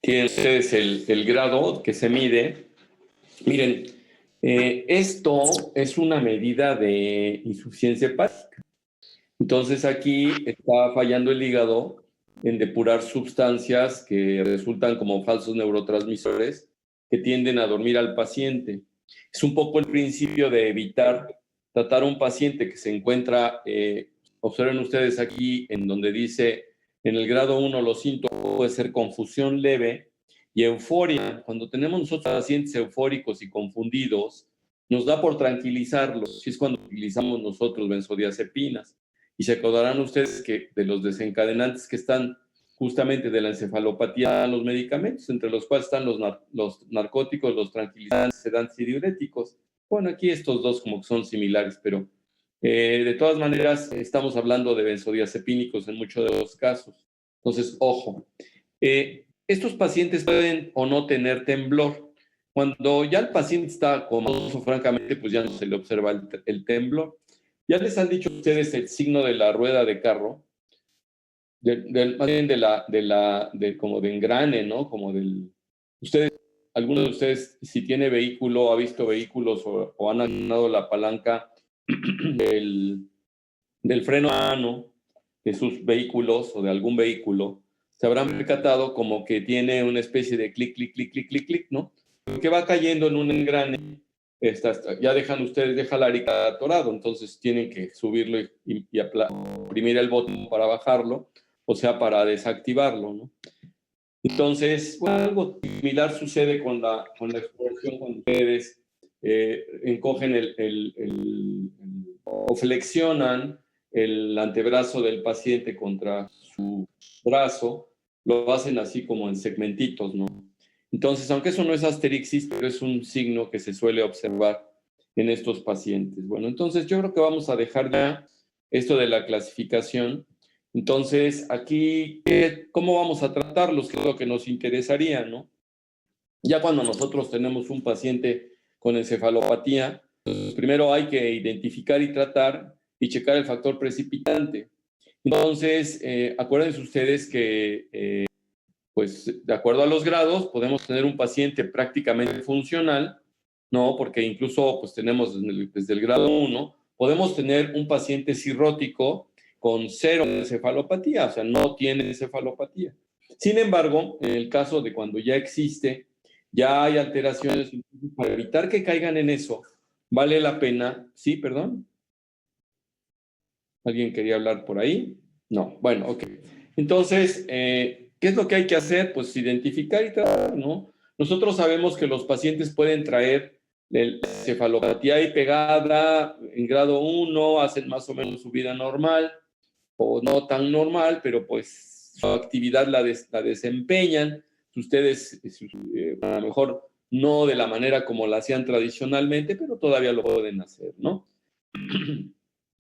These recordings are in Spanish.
Tienen ustedes el grado que se mide. Miren, esto es una medida de insuficiencia hepática. Entonces aquí está fallando el hígado en depurar sustancias que resultan como falsos neurotransmisores que tienden a dormir al paciente. Es un poco el principio de evitar tratar a un paciente que se encuentra, observen ustedes aquí en donde dice, en el grado 1 los síntomas puede ser confusión leve y euforia. Cuando tenemos nosotros pacientes eufóricos y confundidos, nos da por tranquilizarlos, y es cuando utilizamos nosotros benzodiazepinas. Y se acordarán ustedes que de los desencadenantes que están justamente de la encefalopatía, los medicamentos, entre los cuales están los narcóticos, los tranquilizantes, sedantes y diuréticos. Bueno, aquí estos dos como que son similares, pero de todas maneras estamos hablando de benzodiazepínicos en muchos de los casos. Entonces, ojo, estos pacientes pueden o no tener temblor. Cuando ya el paciente está comodoso, francamente, pues ya no se le observa el temblor. ¿Ya les han dicho ustedes el signo de la rueda de carro? Más bien como de engrane, ¿no? Como del... Ustedes, alguno de ustedes, si tiene vehículo, ha visto vehículos o han accionado la palanca del, del freno a mano de sus vehículos o de algún vehículo, se habrán percatado como que tiene una especie de clic, clic, clic, clic, clic, clic, ¿no? Que va cayendo en un engrane. Ya dejan ustedes de jalar y queda atorado, entonces tienen que subirlo y oprimir el botón para bajarlo, o sea, para desactivarlo, ¿no? Entonces, bueno, algo similar sucede con la exploración cuando ustedes encogen o flexionan el antebrazo del paciente contra su brazo, lo hacen así como en segmentitos, ¿no? Entonces, aunque eso no es asterixis, pero es un signo que se suele observar en estos pacientes. Bueno, entonces yo creo que vamos a dejar ya esto de la clasificación. Entonces, aquí, ¿cómo vamos a tratarlos? ¿Qué es lo que nos interesaría, no? Ya cuando nosotros tenemos un paciente con encefalopatía, pues primero hay que identificar y tratar y checar el factor precipitante. Entonces, acuérdense ustedes que, pues, de acuerdo a los grados, podemos tener un paciente prácticamente funcional, ¿no? Porque incluso, pues, tenemos desde el grado 1, podemos tener un paciente cirrótico con cero encefalopatía, o sea, no tiene encefalopatía. Sin embargo, en el caso de cuando ya existe, ya hay alteraciones, para evitar que caigan en eso, vale la pena, ¿sí, perdón? ¿Alguien quería hablar por ahí? No, bueno, ok. Entonces, ¿qué es lo que hay que hacer? Pues identificar y tratar, ¿no? Nosotros sabemos que los pacientes pueden traer encefalopatía ahí pegada en grado 1, hacen más o menos su vida normal, o no tan normal, pero pues su actividad la desempeñan. Ustedes, a lo mejor no de la manera como la hacían tradicionalmente, pero todavía lo pueden hacer, ¿no?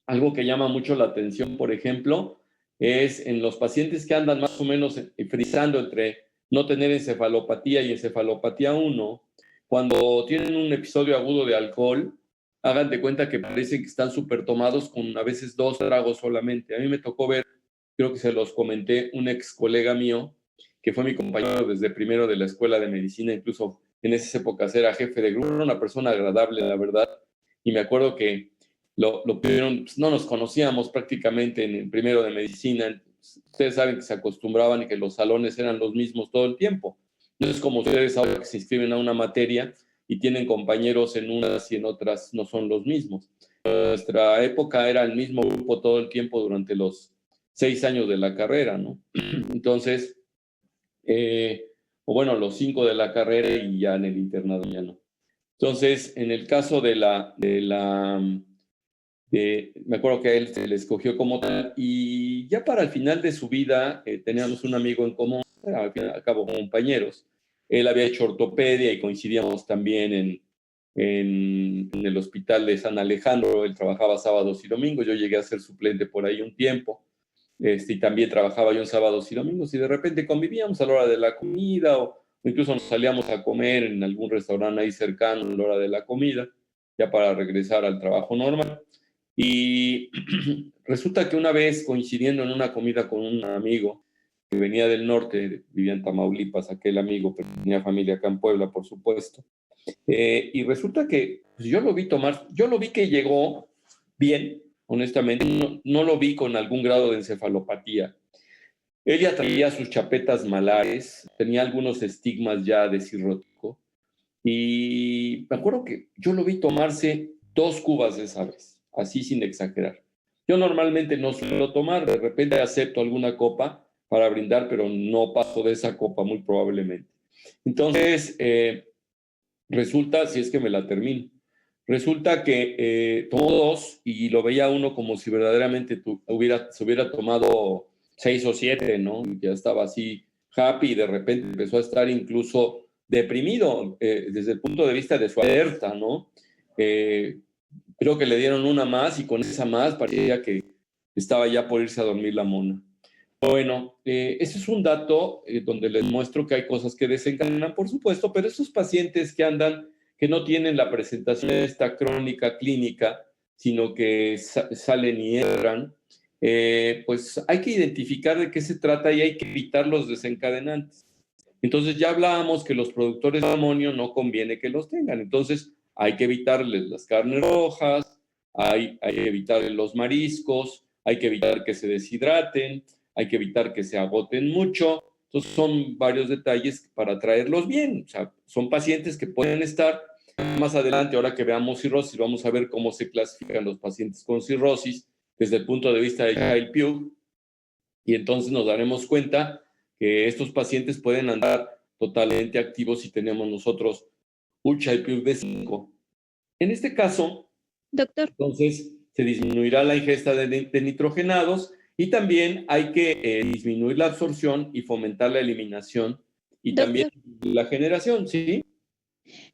Algo que llama mucho la atención, por ejemplo, es en los pacientes que andan más o menos frisando entre no tener encefalopatía y encefalopatía 1, cuando tienen un episodio agudo de alcohol, hagan de cuenta que parecen que están súper tomados con a veces 2 tragos solamente. A mí me tocó ver, creo que se los comenté, un ex colega mío, que fue mi compañero desde primero de la escuela de medicina, incluso en esas épocas era jefe de grupo, era una persona agradable, la verdad, y me acuerdo que lo pidieron, pues no nos conocíamos prácticamente en el primero de medicina. Ustedes saben que se acostumbraban y que los salones eran los mismos todo el tiempo. No es como ustedes ahora que se inscriben a una materia y tienen compañeros en unas y en otras no son los mismos. En nuestra época era el mismo grupo todo el tiempo durante los 6 años de la carrera, ¿no? Entonces, o bueno, los 5 de la carrera y ya en el internado ya no. Entonces, en el caso me acuerdo que a él se le escogió como tal y ya para el final de su vida teníamos un amigo en común, al fin y al cabo compañeros. Él había hecho ortopedia y coincidíamos también en el hospital de San Alejandro. Él trabajaba sábados y domingos, yo llegué a ser suplente por ahí un tiempo, y también trabajaba yo en sábados y domingos y de repente convivíamos a la hora de la comida o incluso nos salíamos a comer en algún restaurante ahí cercano a la hora de la comida, ya para regresar al trabajo normal. Y resulta que una vez coincidiendo en una comida con un amigo, que venía del norte, vivía en Tamaulipas, aquel amigo, pero tenía familia acá en Puebla, por supuesto. Y resulta que pues, yo lo vi tomar, yo lo vi que llegó bien, honestamente, no lo vi con algún grado de encefalopatía. Ella traía sus chapetas malares, tenía algunos estigmas ya de cirrótico, y me acuerdo que yo lo vi tomarse 2 cubas esa vez, así sin exagerar. Yo normalmente no suelo tomar, de repente acepto alguna copa para brindar, pero no paso de esa copa muy probablemente. Entonces, resulta, si es que me la termino, resulta que tomó 2 y lo veía uno como si verdaderamente se hubiera tomado 6 o 7, ¿no? Y ya estaba así happy y de repente empezó a estar incluso deprimido desde el punto de vista de su alerta, ¿no? Eh, Creo que le dieron una más y con esa más parecía que estaba ya por irse a dormir la mona. Bueno, ese es un dato donde les muestro que hay cosas que desencadenan, por supuesto, pero esos pacientes que andan, que no tienen la presentación de esta crónica clínica, sino que salen y entran, pues hay que identificar de qué se trata y hay que evitar los desencadenantes. Entonces ya hablábamos que los productores de amonio no conviene que los tengan, entonces hay que evitarles las carnes rojas, hay que evitarles los mariscos, hay que evitar que se deshidraten, hay que evitar que se agoten mucho. Entonces son varios detalles para traerlos bien. O sea, son pacientes que pueden estar más adelante, ahora que veamos cirrosis, vamos a ver cómo se clasifican los pacientes con cirrosis desde el punto de vista de Child-Pugh, y entonces nos daremos cuenta que estos pacientes pueden andar totalmente activos si tenemos nosotros un Child-Pugh de 5. En este caso, Doctor. Entonces, se disminuirá la ingesta de nitrogenados y también hay que disminuir la absorción y fomentar la eliminación y Doctor, también la generación, ¿sí?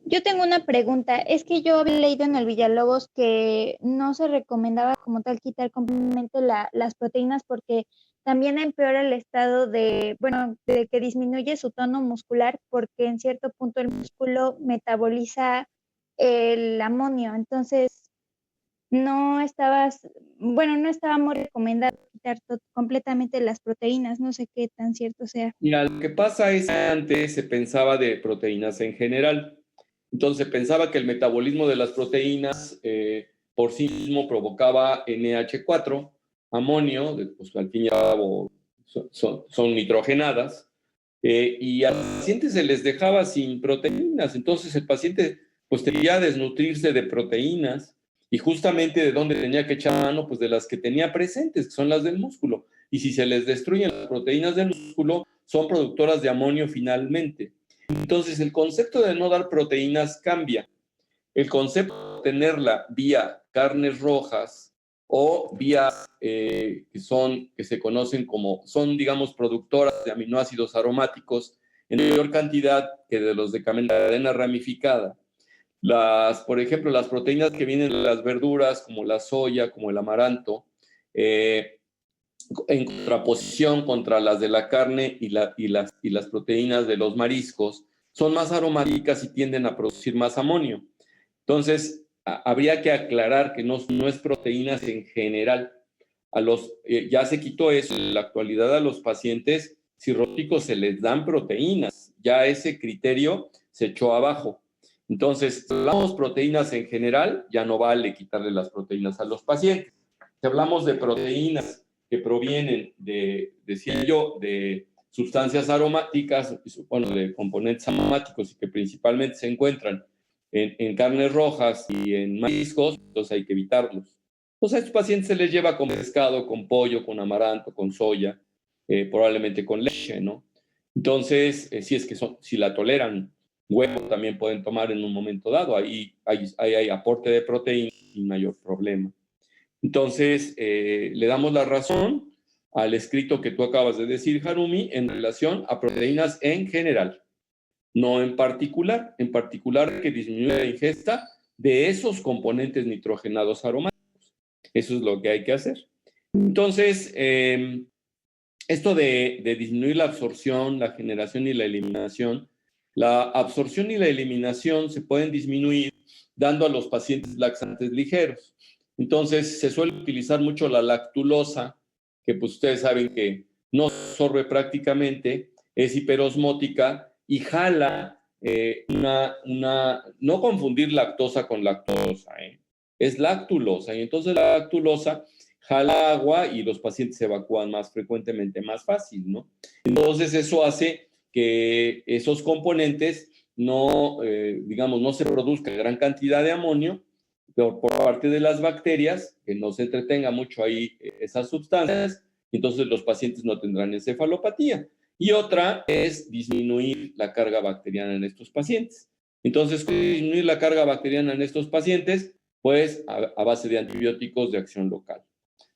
yo tengo una pregunta. Es que yo había leído en el Villalobos que no se recomendaba como tal quitar completamente las proteínas porque también empeora el estado de, bueno, de que disminuye su tono muscular porque en cierto punto el músculo metaboliza el amonio. Entonces, no estabas, bueno, no estaba muy recomendado quitar completamente las proteínas. No sé qué tan cierto sea. Mira, lo que pasa es que antes se pensaba de proteínas en general. Entonces, se pensaba que el metabolismo de las proteínas por sí mismo provocaba NH4, amonio, pues al fin y al cabo son nitrogenadas, y a los pacientes se les dejaba sin proteínas. Entonces, el paciente pues tenía que desnutrirse de proteínas y justamente de dónde tenía que echar mano, pues de las que tenía presentes, que son las del músculo. Y si se les destruyen las proteínas del músculo, son productoras de amonio finalmente. Entonces, el concepto de no dar proteínas cambia. El concepto de tenerla vía carnes rojas o vía que se conocen como, son, digamos, productoras de aminoácidos aromáticos en mayor cantidad que de los de cadena ramificada. Por ejemplo, las proteínas que vienen de las verduras, como la soya, como el amaranto, en contraposición contra las de la carne y las proteínas de los mariscos, son más aromáticas y tienden a producir más amonio. Entonces, habría que aclarar que no es proteínas en general. Ya se quitó eso. En la actualidad a los pacientes cirróticos se les dan proteínas. Ya ese criterio se echó abajo. Entonces, si hablamos proteínas en general, ya no vale quitarle las proteínas a los pacientes. Si hablamos de proteínas que provienen decía yo, de sustancias aromáticas, bueno, de componentes aromáticos y que principalmente se encuentran en carnes rojas y en mariscos, entonces hay que evitarlos. Entonces a estos pacientes se les lleva con pescado, con pollo, con amaranto, con soya, probablemente con leche, ¿no? Entonces, si es que si la toleran, huevo también pueden tomar en un momento dado, ahí hay aporte de proteína sin mayor problema. Entonces, le damos la razón al escrito que tú acabas de decir, Harumi, en relación a proteínas en general, no en particular que disminuye la ingesta de esos componentes nitrogenados aromáticos. Eso es lo que hay que hacer. Entonces, esto de disminuir la absorción, la generación y la eliminación, la absorción y la eliminación se pueden disminuir dando a los pacientes laxantes ligeros. Entonces, se suele utilizar mucho la lactulosa, que pues ustedes saben que no absorbe prácticamente, es hiperosmótica y jala no confundir lactosa con lactulosa, es lactulosa, y entonces la lactulosa jala agua y los pacientes se evacúan más frecuentemente, más fácil, ¿no? Entonces eso hace que esos componentes no, digamos, no se produzca gran cantidad de amonio por parte de las bacterias, que no se entretenga mucho ahí esas sustancias, entonces los pacientes no tendrán encefalopatía. Y otra es disminuir la carga bacteriana en estos pacientes. Entonces, disminuir la carga bacteriana en estos pacientes, pues a base de antibióticos de acción local.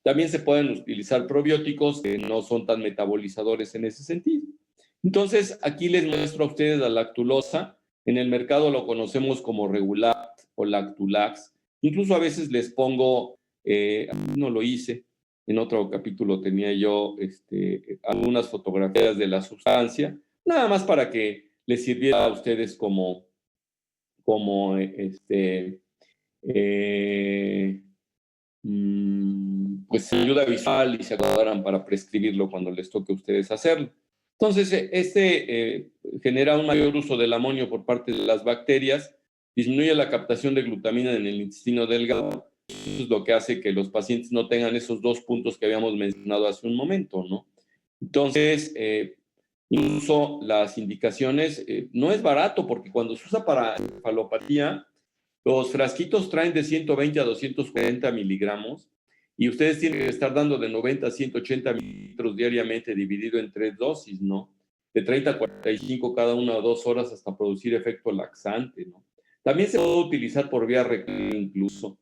También se pueden utilizar probióticos que no son tan metabolizadores en ese sentido. Entonces, aquí les muestro a ustedes la lactulosa. En el mercado lo conocemos como Regulact o Lactulax. Incluso a veces les pongo, no lo hice, en otro capítulo tenía yo algunas fotografías de la sustancia, nada más para que les sirviera a ustedes como pues ayuda visual y se acordarán para prescribirlo cuando les toque a ustedes hacerlo. Entonces, genera un mayor uso del amonio por parte de las bacterias, disminuye la captación de glutamina en el intestino delgado. Eso es lo que hace que los pacientes no tengan esos dos puntos que habíamos mencionado hace un momento, ¿no? Entonces, incluso las indicaciones, no es barato porque cuando se usa para encefalopatía, los frasquitos traen de 120 a 240 miligramos y ustedes tienen que estar dando de 90 a 180 mililitros diariamente dividido en 3 dosis, ¿no? De 30 a 45 cada 1 o 2 horas hasta producir efecto laxante, ¿no? También se puede utilizar por vía rectal incluso.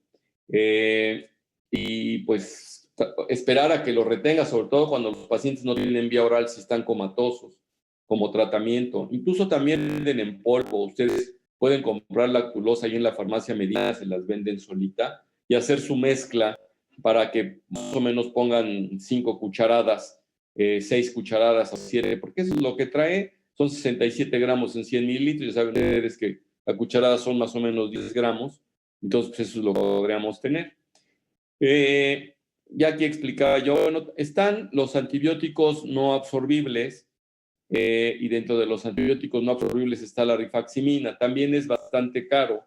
Y pues esperar a que lo retenga, sobre todo cuando los pacientes no tienen vía oral si están comatosos, como tratamiento. Incluso también venden en polvo. Ustedes pueden comprar lactulosa ahí en la farmacia Medina, se las venden solita, y hacer su mezcla para que más o menos pongan 5 cucharadas, 6 cucharadas o 7, porque eso es lo que trae, son 67 gramos en 100 mililitros, ya saben ustedes que la cucharada son más o menos 10 gramos, entonces pues eso es lo que podríamos tener. Ya aquí explicaba yo, bueno, están los antibióticos no absorbibles, y dentro de los antibióticos no absorbibles está la rifaximina, también es bastante caro.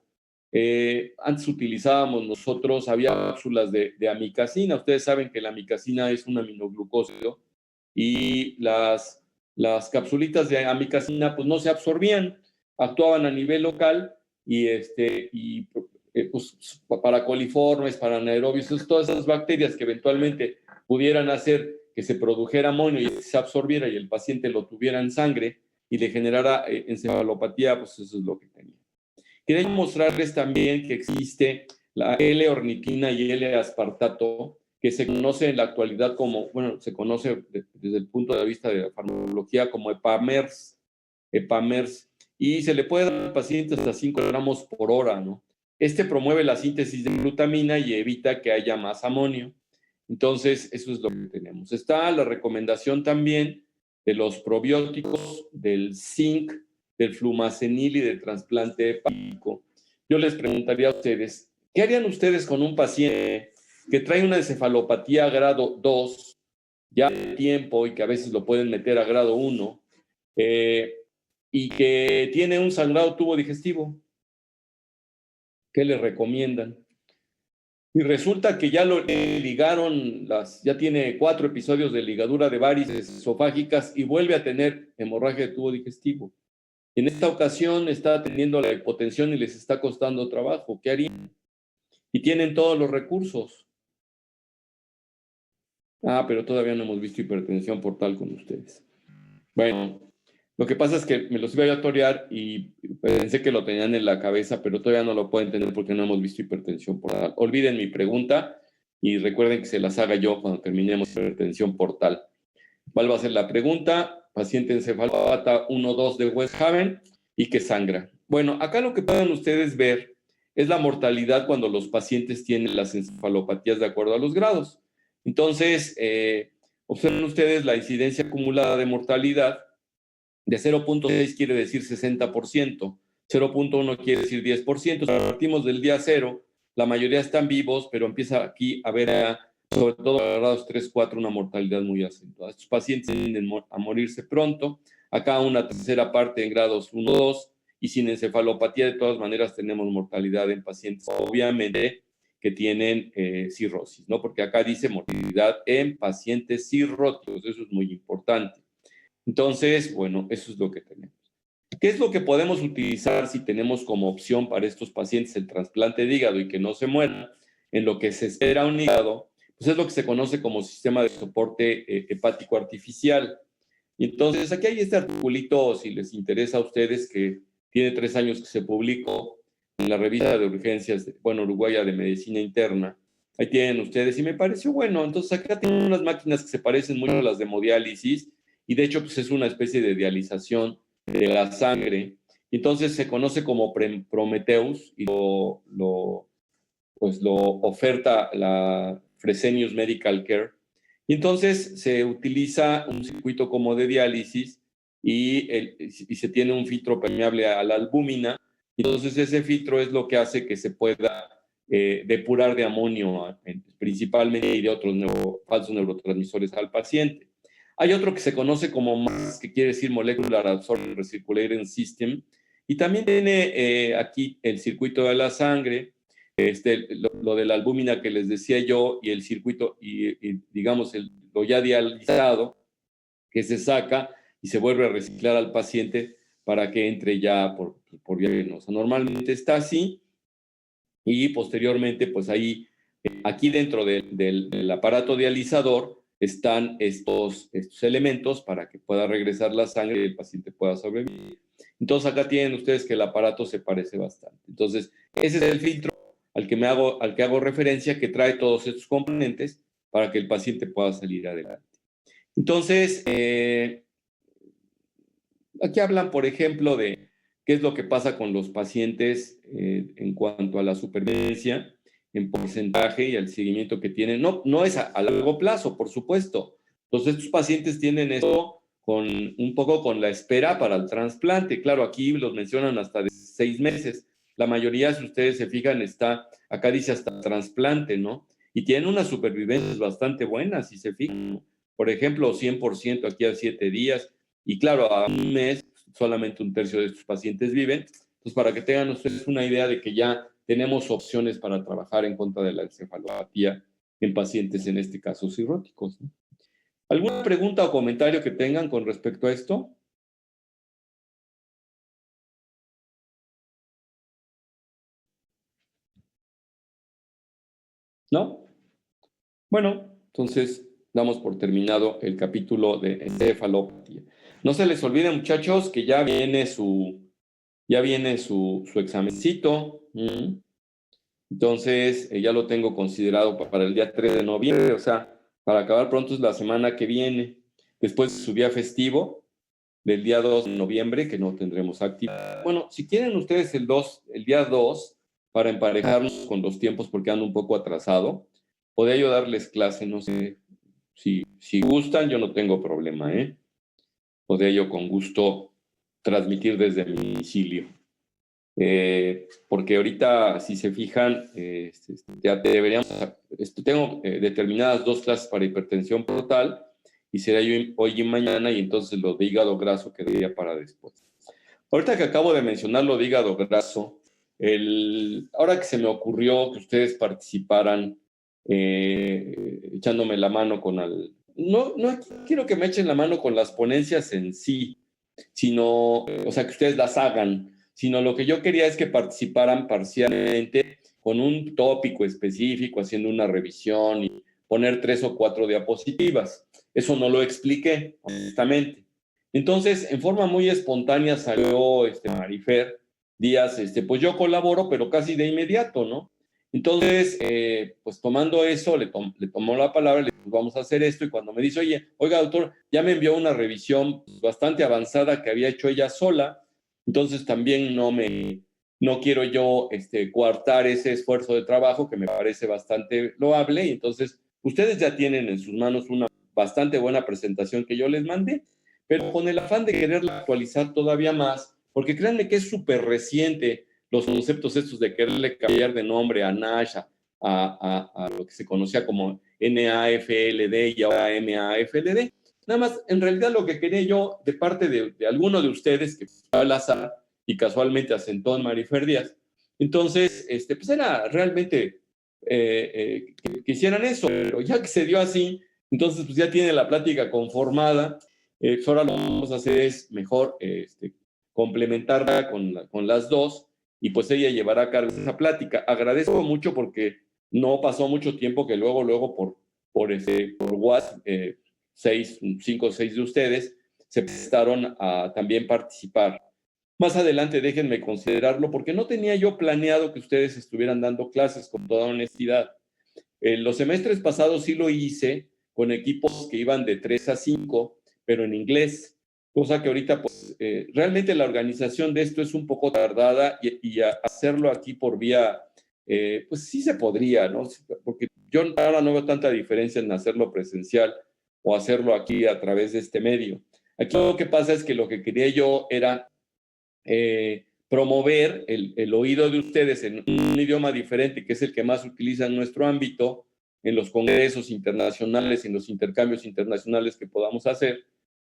Antes utilizábamos nosotros, había cápsulas de amicacina, ustedes saben que la amicacina es un aminoglucósido y las capsulitas de amicacina pues no se absorbían, actuaban a nivel local y pues, para coliformes, para anaerobios, todas esas bacterias que eventualmente pudieran hacer que se produjera amonio y se absorbiera y el paciente lo tuviera en sangre y le generara encefalopatía, pues eso es lo que tenía. Quería mostrarles también que existe la L-ornitina y L-aspartato, que se conoce en la actualidad como, bueno, se conoce desde el punto de vista de la farmacología como EPAMERS, y se le puede dar al paciente hasta 5 gramos por hora, ¿no? Promueve la síntesis de glutamina y evita que haya más amonio. Entonces, eso es lo que tenemos. Está la recomendación también de los probióticos, del zinc, del flumacenil y del trasplante hepático. Yo les preguntaría a ustedes, ¿qué harían ustedes con un paciente que trae una encefalopatía grado 2, ya de tiempo y que a veces lo pueden meter a grado 1, y que tiene un sangrado tubo digestivo? ¿Qué le recomiendan? Y resulta que ya lo ligaron, ya tiene 4 episodios de ligadura de varices esofágicas y vuelve a tener hemorragia de tubo digestivo. En esta ocasión está teniendo la hipotensión y les está costando trabajo. ¿Qué harían? Y tienen todos los recursos. Pero todavía no hemos visto hipertensión portal con ustedes. Bueno, lo que pasa es que me los iba a torear y pensé que lo tenían en la cabeza, pero todavía no lo pueden tener porque no hemos visto hipertensión portal. Olviden mi pregunta y recuerden que se las haga yo cuando terminemos hipertensión portal. ¿Cuál va a ser la pregunta? Paciente encefalopata 1-2 de West Haven y que sangra. Bueno, acá lo que pueden ustedes ver es la mortalidad cuando los pacientes tienen las encefalopatías de acuerdo a los grados. Entonces, observen ustedes la incidencia acumulada de mortalidad. De 0.6 quiere decir 60%, 0.1 quiere decir 10%. Si partimos del día 0, la mayoría están vivos, pero empieza aquí a haber sobre todo a grados 3, 4, una mortalidad muy acentuada. Estos pacientes tienden a morirse pronto, acá una tercera parte en grados 1, 2, y sin encefalopatía de todas maneras tenemos mortalidad en pacientes, obviamente, que tienen cirrosis, ¿no? Porque acá dice mortalidad en pacientes cirróticos, eso es muy importante. Entonces, bueno, eso es lo que tenemos. ¿Qué es lo que podemos utilizar si tenemos como opción para estos pacientes el trasplante de hígado y que no se mueran en lo que se espera un hígado? Pues es lo que se conoce como sistema de soporte hepático artificial. Y entonces aquí hay este articulito, si les interesa a ustedes, que tiene 3 años que se publicó en la revista de urgencias, uruguaya de medicina interna. Ahí tienen ustedes y me pareció bueno. Entonces acá tienen unas máquinas que se parecen mucho a las de hemodiálisis y de hecho pues es una especie de dialización de la sangre. Entonces se conoce como Prometheus y pues lo oferta la Fresenius Medical Care. Y entonces se utiliza un circuito como de diálisis y se tiene un filtro permeable a la albúmina. Entonces ese filtro es lo que hace que se pueda depurar de amonio principalmente y de otros falsos neurotransmisores al paciente. Hay otro que se conoce como MAS, que quiere decir Molecular Adsorption Recirculating System, y también tiene aquí el circuito de la sangre, lo de la albúmina que les decía yo, y el circuito, y digamos, lo ya dializado, que se saca y se vuelve a reciclar al paciente para que entre ya por vía venosa. Normalmente está así, y posteriormente, pues ahí, aquí dentro del aparato dializador, están estos elementos para que pueda regresar la sangre y el paciente pueda sobrevivir. Entonces acá tienen ustedes que el aparato se parece bastante. Entonces, ese es el filtro al que hago referencia, que trae todos estos componentes para que el paciente pueda salir adelante. Entonces, aquí hablan, por ejemplo, de qué es lo que pasa con los pacientes en cuanto a la supervivencia en porcentaje y al seguimiento que tienen. No es a largo plazo, por supuesto. Entonces, estos pacientes tienen esto un poco con la espera para el trasplante. Claro, aquí los mencionan hasta de 6 meses. La mayoría, si ustedes se fijan, acá dice hasta trasplante, ¿no? Y tienen unas supervivencias bastante buenas, si se fijan, ¿no? Por ejemplo, 100% aquí a 7 días. Y claro, a un mes solamente un tercio de estos pacientes viven. Entonces, para que tengan ustedes una idea de que ya tenemos opciones para trabajar en contra de la encefalopatía en pacientes, en este caso, cirróticos, ¿no? ¿Alguna pregunta o comentario que tengan con respecto a esto? ¿No? Bueno, entonces damos por terminado el capítulo de encefalopatía. No se les olvide, muchachos, que ya viene su examencito. Entonces, ya lo tengo considerado para el día 3 de noviembre, o sea, para acabar pronto es la semana que viene. Después de su día festivo, del día 2 de noviembre, que no tendremos actividad. Bueno, si quieren ustedes el día 2, para emparejarnos con los tiempos, porque ando un poco atrasado, podría yo darles clase, no sé, si gustan, yo no tengo problema, ¿eh? Podría yo con gusto transmitir desde mi domicilio. Porque ahorita, si se fijan, ya deberíamos, tengo determinadas 2 clases para hipertensión portal y será yo hoy y mañana, y entonces lo de hígado graso quedaría para después. Ahorita que acabo de mencionar lo de hígado graso, ahora que se me ocurrió que ustedes participaran echándome la mano no quiero que me echen la mano con las ponencias en sí, sino, o sea, que ustedes las hagan, sino lo que yo quería es que participaran parcialmente con un tópico específico, haciendo una revisión y poner 3 o 4 diapositivas. Eso no lo expliqué, honestamente. Entonces, en forma muy espontánea salió Marifer Díaz, pues yo colaboro, pero casi de inmediato, ¿no? Entonces, pues tomando eso, le tomó la palabra, le dije, pues vamos a hacer esto, y cuando me dice, oiga, doctor, ya me envió una revisión bastante avanzada que había hecho ella sola, entonces también no quiero yo coartar ese esfuerzo de trabajo que me parece bastante loable, y entonces ustedes ya tienen en sus manos una bastante buena presentación que yo les mandé, pero con el afán de quererla actualizar todavía más, porque créanme que es súper reciente los conceptos estos de quererle cambiar de nombre a NASH, a lo que se conocía como NAFLD y ahora MAFLD. Nada más, en realidad lo que quería yo, de parte de alguno de ustedes que fue al azar y casualmente asentó en Marifer Díaz, entonces, pues era realmente que hicieran eso, pero ya que se dio así, entonces pues ya tiene la plática conformada, pues ahora lo que vamos a hacer es mejor complementarla con las dos y pues ella llevará a cargo esa plática. Agradezco mucho porque no pasó mucho tiempo que luego por WhatsApp, 5 o 6 de ustedes se prestaron a también participar. Más adelante déjenme considerarlo porque no tenía yo planeado que ustedes estuvieran dando clases, con toda honestidad. Los semestres pasados sí lo hice con equipos que iban de 3 a 5, pero en inglés, cosa que ahorita pues realmente la organización de esto es un poco tardada y hacerlo aquí por vía, pues sí se podría, ¿no? Porque yo ahora no veo tanta diferencia en hacerlo presencial o hacerlo aquí a través de este medio. Aquí lo que pasa es que lo que quería yo era promover el oído de ustedes en un idioma diferente, que es el que más utiliza en nuestro ámbito, en los congresos internacionales, en los intercambios internacionales que podamos hacer.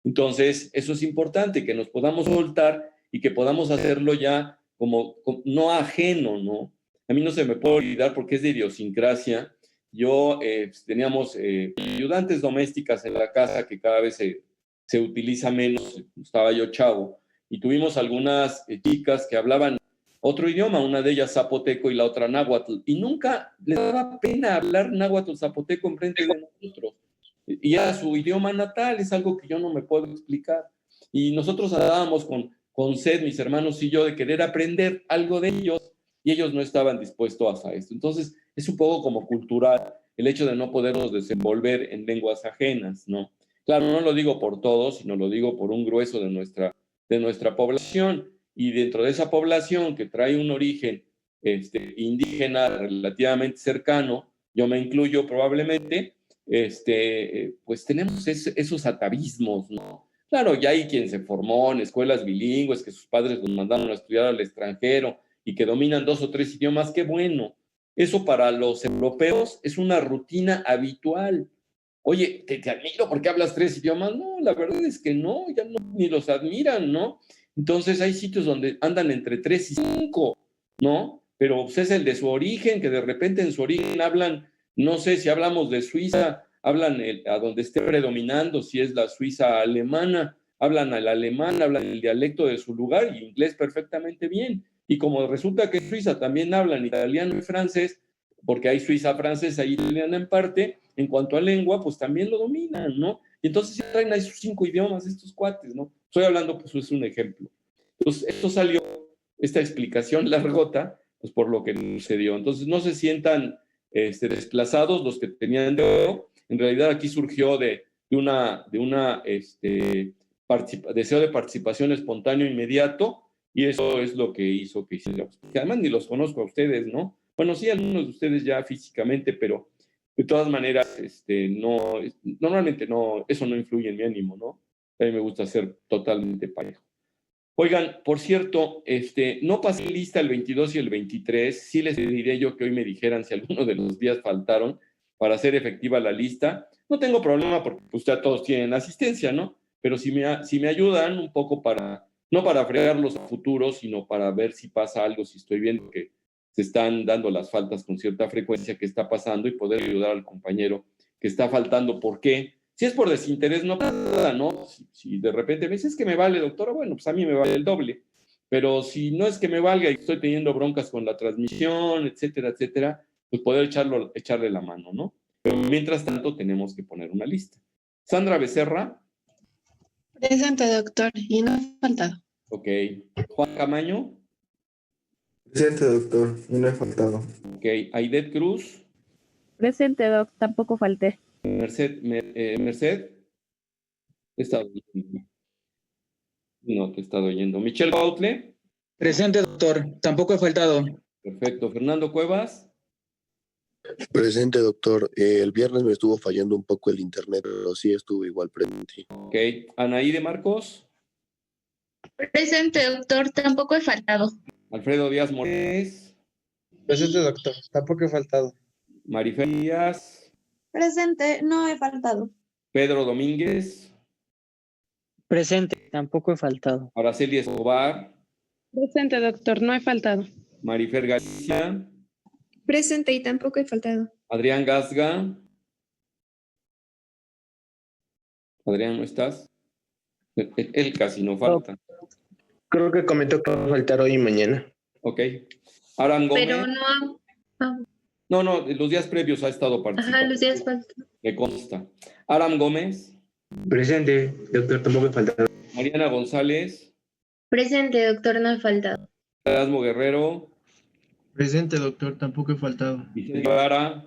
Entonces, eso es importante, que nos podamos soltar y que podamos hacerlo ya como no ajeno, ¿no? A mí no se me puede olvidar porque es de idiosincrasia. Yo teníamos ayudantes domésticas en la casa que cada vez se utiliza menos, estaba yo chavo, y tuvimos algunas chicas que hablaban otro idioma, una de ellas zapoteco y la otra náhuatl, y nunca les daba pena hablar náhuatl zapoteco enfrente de nosotros. Y era su idioma natal, es algo que yo no me puedo explicar. Y nosotros andábamos con sed, mis hermanos y yo, de querer aprender algo de ellos, y ellos no estaban dispuestos a esto. Entonces, es un poco como cultural el hecho de no podernos desenvolver en lenguas ajenas, ¿no? Claro, no lo digo por todos, sino lo digo por un grueso de nuestra población, y dentro de esa población que trae un origen indígena relativamente cercano, yo me incluyo probablemente, pues tenemos esos atavismos, ¿no? Claro, ya hay quien se formó en escuelas bilingües, que sus padres los mandaron a estudiar al extranjero y que dominan 2 o 3 idiomas, qué bueno. Eso para los europeos es una rutina habitual. Oye, te admiro porque hablas 3 idiomas. No, la verdad es que no, ya no, ni los admiran, ¿no? Entonces hay sitios donde andan entre 3 y 5, ¿no? Pero pues, es el de su origen, que de repente en su origen hablan, no sé si hablamos de Suiza, hablan a donde esté predominando, si es la Suiza alemana, hablan al alemán, hablan el dialecto de su lugar y inglés perfectamente bien. Y como resulta que en Suiza también hablan italiano y francés, porque hay Suiza francesa y italiana en parte, en cuanto a lengua, pues también lo dominan, ¿no? Y entonces traen ahí sus 5 idiomas estos cuates, ¿no? Estoy hablando, pues es un ejemplo. Entonces, esto salió, esta explicación largota, pues por lo que sucedió. Entonces, no se sientan desplazados los que tenían de oro. En realidad, aquí surgió de una deseo de participación espontáneo inmediato, y eso es lo que hizo que hiciéramos. Que además ni los conozco a ustedes, ¿no? Bueno, sí, algunos de ustedes ya físicamente, pero de todas maneras, no, normalmente no, eso no influye en mi ánimo, ¿no? A mí me gusta ser totalmente parejo. Oigan, por cierto, no pasé lista el 22 y el 23. Sí les diré yo que hoy me dijeran si alguno de los días faltaron para hacer efectiva la lista. No tengo problema porque pues, ya todos tienen asistencia, ¿no? Pero si me ayudan un poco no para fregarlos a futuro, sino para ver si pasa algo, si estoy viendo que se están dando las faltas con cierta frecuencia, que está pasando, y poder ayudar al compañero que está faltando. ¿Por qué? Si es por desinterés, no pasa nada, ¿no? Si de repente me dices que me vale, doctora, bueno, pues a mí me vale el doble. Pero si no es que me valga y estoy teniendo broncas con la transmisión, etcétera, etcétera, pues poder echarle la mano, ¿no? Pero mientras tanto tenemos que poner una lista. Sandra Becerra. Presente, doctor, y no ha faltado. Ok. Juan Camaño. Presente, doctor, y no he faltado. Ok. Aidet Cruz. Presente, doc, tampoco falté. Merced. Te he estado oyendo. No, te he estado oyendo. Michelle Bautle. Presente, doctor, tampoco he faltado. Perfecto. Fernando Cuevas. Presente, doctor. El viernes me estuvo fallando un poco el internet, pero sí estuvo igual presente. Ok. Anaí de Marcos. Presente, doctor, tampoco he faltado. Alfredo Díaz Morales. Presente, doctor, tampoco he faltado. Marifer Díaz. Presente, no he faltado. Pedro Domínguez, Presente, tampoco he faltado. Araceli Escobar, Presente, doctor, no he faltado. Marifer Galicia, Presente y tampoco he faltado. Adrián Gasga. Adrián, ¿no estás? Él casi no falta. Creo que comentó que va a faltar hoy y mañana. Ok. Aram Gómez. Pero no, No, los días previos ha estado participando. los días faltan. Me consta. Aram Gómez, Presente, doctor, tampoco he faltado. Mariana González, Presente, doctor, no he faltado. Erasmo Guerrero, Presente, doctor, tampoco he faltado. Vicente Guevara,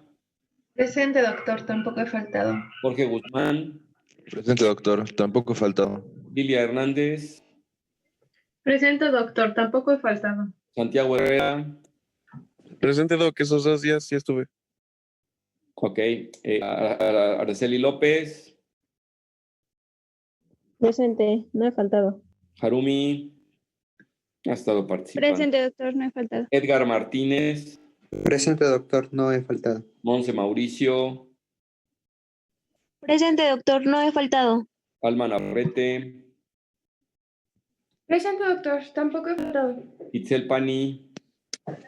Presente, doctor, tampoco he faltado. Jorge Guzmán, Presente, doctor, tampoco he faltado. Lilia Hernández, Presente, doctor, tampoco he faltado. Santiago Herrera. Presente, doc, esos 2 días sí estuve. Ok. Araceli López, Presente, no he faltado. Harumi, ha estado participando. Presente, doctor, no he faltado. Edgar Martínez, Presente, doctor, no he faltado. Monse Mauricio, Presente, doctor, no he faltado. Alma Navarrete, Presente, doctor, tampoco he faltado. Itzel Pani,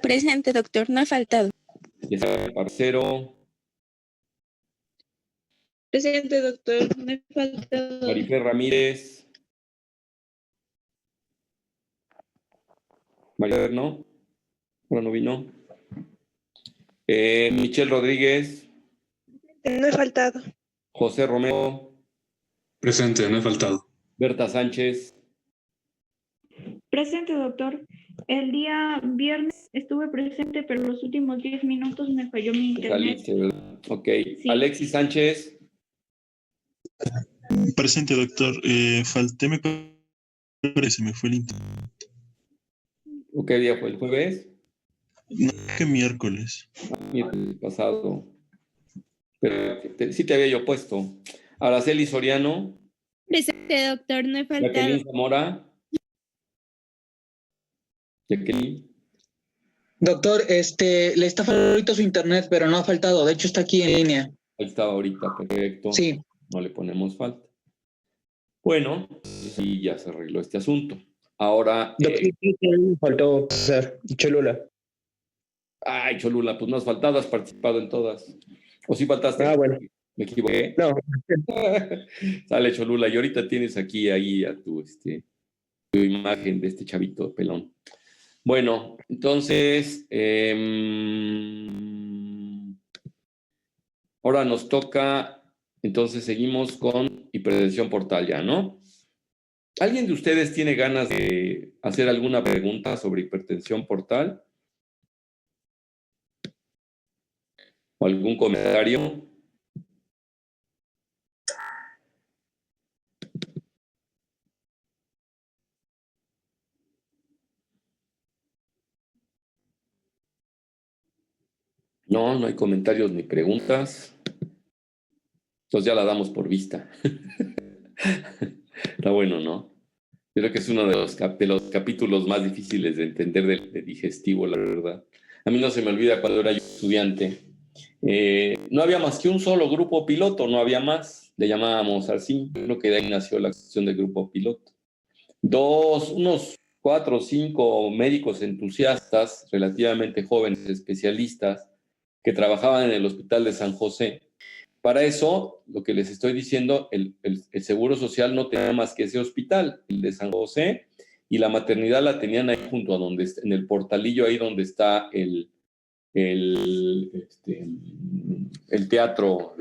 Presente, doctor, no he faltado. Yesenia Parcero, Presente, doctor, no he faltado. Marifer Ramírez, Marifer no, ahora no vino. Michelle Rodríguez, No he faltado. José Romero, Presente, no he faltado. Berta Sánchez, Presente, doctor. El día viernes estuve presente, pero los últimos 10 minutos me falló mi internet. saliste, ¿verdad? Ok. Sí. Alexis Sánchez, Presente, doctor. Falté, me parece, me fue el internet. ¿qué día fue? ¿El jueves? No, que miércoles. Miércoles pasado. Pero sí te había yo puesto. Araceli Soriano, Presente, doctor, no he Jacqueline Zamora. Jacqueline, Doctor, le está fallando ahorita su internet, pero no ha faltado. De hecho, está aquí en línea. ahí estaba ahorita, perfecto. Sí. No le ponemos falta. Bueno, sí, ya se arregló este asunto. Ahora, Doctor, me faltó pasar. Cholula. ay, Cholula, pues no has faltado, has participado en todas. ¿O sí faltaste? Ah, bueno. Me equivoqué. No, Sale Cholula, y ahorita tienes aquí ahí a tu imagen de este chavito pelón. Bueno, entonces, ahora nos toca, entonces seguimos con hipertensión portal ya, ¿no? ¿Alguien de ustedes tiene ganas de hacer alguna pregunta sobre hipertensión portal? ¿O algún comentario? No, no hay comentarios ni preguntas. Entonces ya la damos por vista. Está bueno, ¿no? Yo creo que es uno de los capítulos más difíciles de entender de digestivo, la verdad. A mí no se me olvida cuando era yo estudiante. No había más que un solo grupo piloto, no había más. Le llamábamos así. Creo que de ahí nació la cuestión del grupo piloto. Unos 4 o 5 médicos entusiastas, relativamente jóvenes, especialistas, que trabajaban en el Hospital de San José. Para eso, lo que les estoy diciendo, el Seguro Social no tenía más que ese hospital, el de San José, y la maternidad la tenían ahí junto a donde, en el portalillo, ahí donde está el teatro,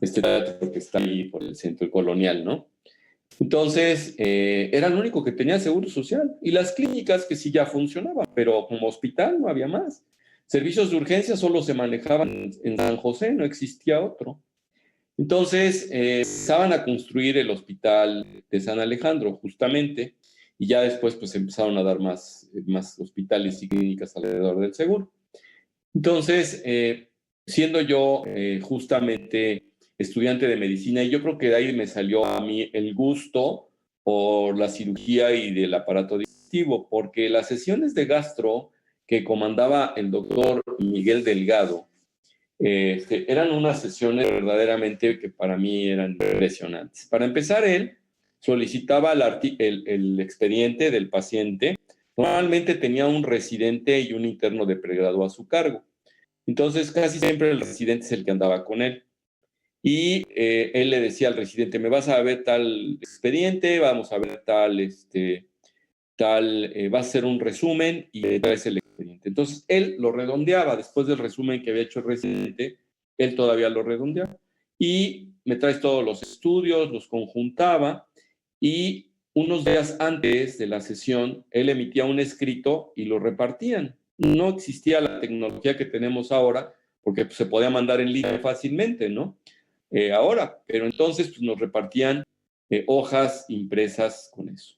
este teatro que está ahí por el centro colonial, ¿no? Entonces, era lo único que tenía Seguro Social, y las clínicas que sí ya funcionaban, pero como hospital no había más. Servicios de urgencia solo se manejaban en San José, no existía otro. Entonces, empezaban a construir el hospital de San Alejandro, justamente, y ya después pues empezaron a dar más hospitales y clínicas alrededor del seguro. Entonces, siendo yo justamente estudiante de medicina, y yo creo que de ahí me salió a mí el gusto por la cirugía y del aparato digestivo, porque las sesiones de gastro que comandaba el doctor Miguel Delgado Eran unas sesiones verdaderamente que para mí eran impresionantes. Para empezar, él solicitaba el expediente del paciente. Normalmente tenía un residente y un interno de pregrado a su cargo. Entonces, casi siempre el residente es el que andaba con él. Y él le decía al residente, me vas a ver tal expediente, vamos a ver va a hacer un resumen y le traes el expediente. Entonces, él lo redondeaba después del resumen que había hecho el residente, él todavía lo redondeaba. Y me traes todos los estudios, los conjuntaba y unos días antes de la sesión, él emitía un escrito y lo repartían. No existía la tecnología que tenemos ahora, porque pues, se podía mandar en línea fácilmente, ¿no? Ahora, pero entonces pues, nos repartían hojas impresas con eso,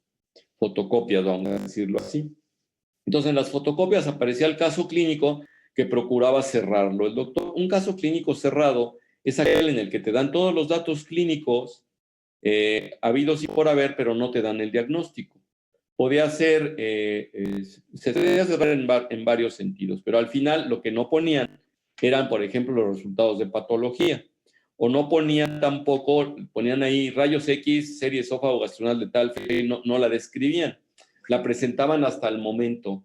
fotocopias, vamos a decirlo así. Entonces en las fotocopias aparecía el caso clínico que procuraba cerrarlo. El doctor, un caso clínico cerrado es aquel en el que te dan todos los datos clínicos habidos y por haber, pero no te dan el diagnóstico. Podía ser, se podía cerrar en varios sentidos, pero al final lo que no ponían eran, por ejemplo, los resultados de patología. O no ponían tampoco, ponían ahí rayos X, serie esófago gastronal de tal fe, no la describían, la presentaban hasta el momento.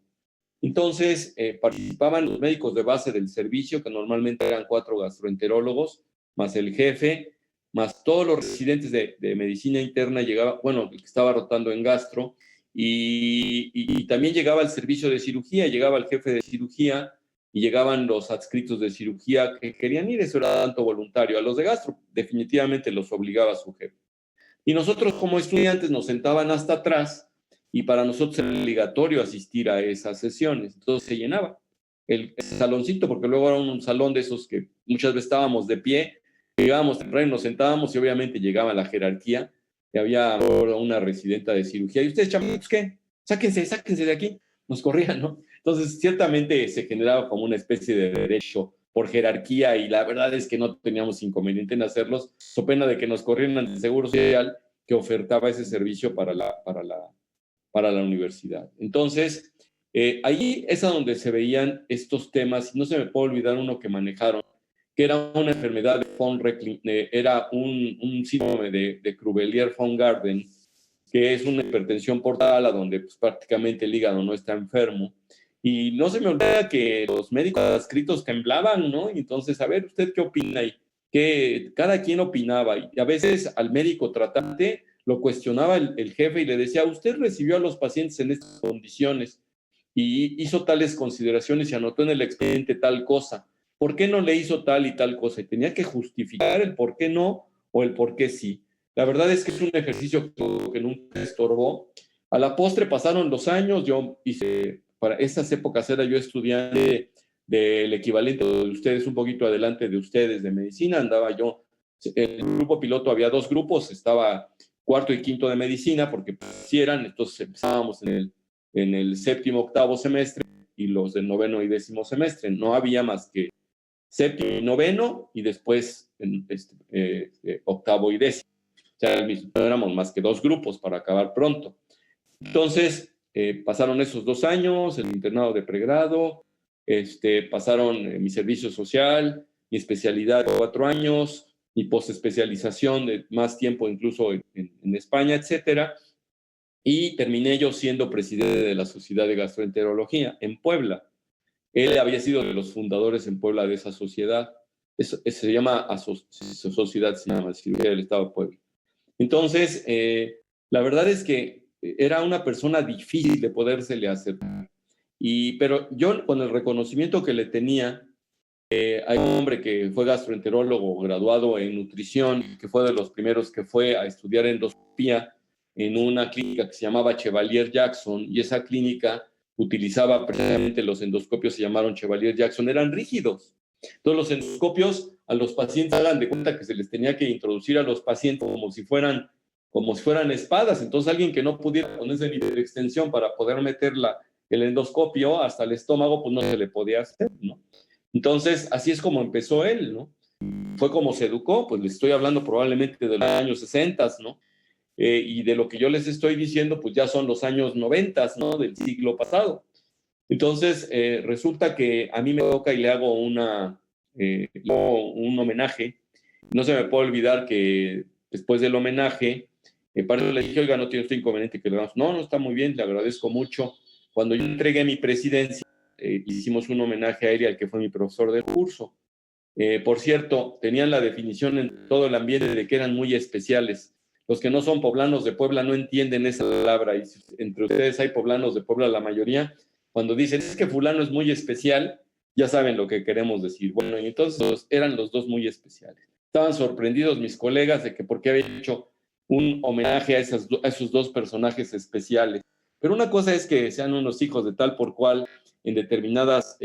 Entonces, participaban los médicos de base del servicio, que normalmente eran 4 gastroenterólogos, más el jefe, más todos los residentes de medicina interna, llegaba, bueno, el que estaba rotando en gastro, y también llegaba el servicio de cirugía, llegaba el jefe de cirugía, y llegaban los adscritos de cirugía que querían ir, eso era tanto voluntario. A los de gastro definitivamente los obligaba su jefe. Y nosotros como estudiantes nos sentaban hasta atrás y para nosotros era obligatorio asistir a esas sesiones. Entonces se llenaba el saloncito, porque luego era un salón de esos que muchas veces estábamos de pie, llegábamos temprano y nos sentábamos y obviamente llegaba la jerarquía y había una residenta de cirugía. ¿Y ustedes, chamaquitos, qué? Sáquense de aquí. Nos corrían, ¿no? Entonces, ciertamente se generaba como una especie de derecho por jerarquía y la verdad es que no teníamos inconveniente en hacerlos, so pena de que nos corrieran el Seguro Social que ofertaba ese servicio para la universidad. Entonces, ahí es a donde se veían estos temas y no se me puede olvidar uno que manejaron, que era una enfermedad de von Reckling, era un síndrome de Crubelier-von Garden, que es una hipertensión portal a donde pues, prácticamente el hígado no está enfermo. Y no se me olvida que los médicos adscritos temblaban, ¿no? Y entonces, a ver, ¿usted qué opina? Y que cada quien opinaba. Y a veces al médico tratante lo cuestionaba el jefe y le decía, ¿usted recibió a los pacientes en estas condiciones y hizo tales consideraciones y anotó en el expediente tal cosa? ¿Por qué no le hizo tal y tal cosa? Y tenía que justificar el por qué no o el por qué sí. La verdad es que es un ejercicio que nunca estorbó. A la postre pasaron los años, yo hice, para esas épocas era yo estudiante del equivalente de ustedes, un poquito adelante de ustedes de medicina, andaba yo, el grupo piloto había 2 grupos, estaba 4º y 5º de medicina, porque sí eran, entonces empezábamos en el 7º, 8º semestre, y los del 9º y 10º semestre, no había más que 7º y 9º, y después 8º y 10º. O sea, no éramos más que 2 grupos para acabar pronto. Entonces, pasaron esos 2 años, el internado de pregrado, pasaron mi servicio social, mi especialidad de 4 años, mi postespecialización de más tiempo incluso en España, etcétera, y terminé yo siendo presidente de la Sociedad de Gastroenterología en Puebla. Él había sido de los fundadores en Puebla de esa sociedad. Se llama Sociedad Cirugía del Estado de Puebla. Entonces, la verdad es que era una persona difícil de podérsele acercar. Pero yo, con el reconocimiento que le tenía, hay un hombre que fue gastroenterólogo graduado en nutrición, que fue de los primeros que fue a estudiar endoscopía en una clínica que se llamaba Chevalier Jackson, y esa clínica utilizaba precisamente los endoscopios, se llamaron Chevalier Jackson, eran rígidos. Entonces los endoscopios a los pacientes hagan de cuenta que se les tenía que introducir a los pacientes como si fueran espadas. Entonces alguien que no pudiera ponerse ni de extensión para poder meter el endoscopio hasta el estómago, pues no se le podía hacer, ¿no? Entonces así es como empezó él, ¿no? Fue como se educó, pues les estoy hablando probablemente de los años 60, ¿no? Y de lo que yo les estoy diciendo, pues ya son los años 90, ¿no? Del siglo pasado. Entonces, resulta que a mí me toca y le hago una un homenaje. No se me puede olvidar que después del homenaje, para eso le dije, oiga, no tiene usted inconveniente que le damos. No, no, está muy bien, le agradezco mucho. Cuando yo entregué mi presidencia, hicimos un homenaje a él y al que fue mi profesor del curso. Por cierto, tenían la definición en todo el ambiente de que eran muy especiales. Los que no son poblanos de Puebla no entienden esa palabra, y entre ustedes hay poblanos de Puebla, la mayoría, cuando dicen, es que fulano es muy especial, ya saben lo que queremos decir. Bueno, y entonces eran los dos muy especiales. Estaban sorprendidos mis colegas de que por qué había hecho un homenaje a esos dos personajes especiales. Pero una cosa es que sean unos hijos de tal por cual en determinadas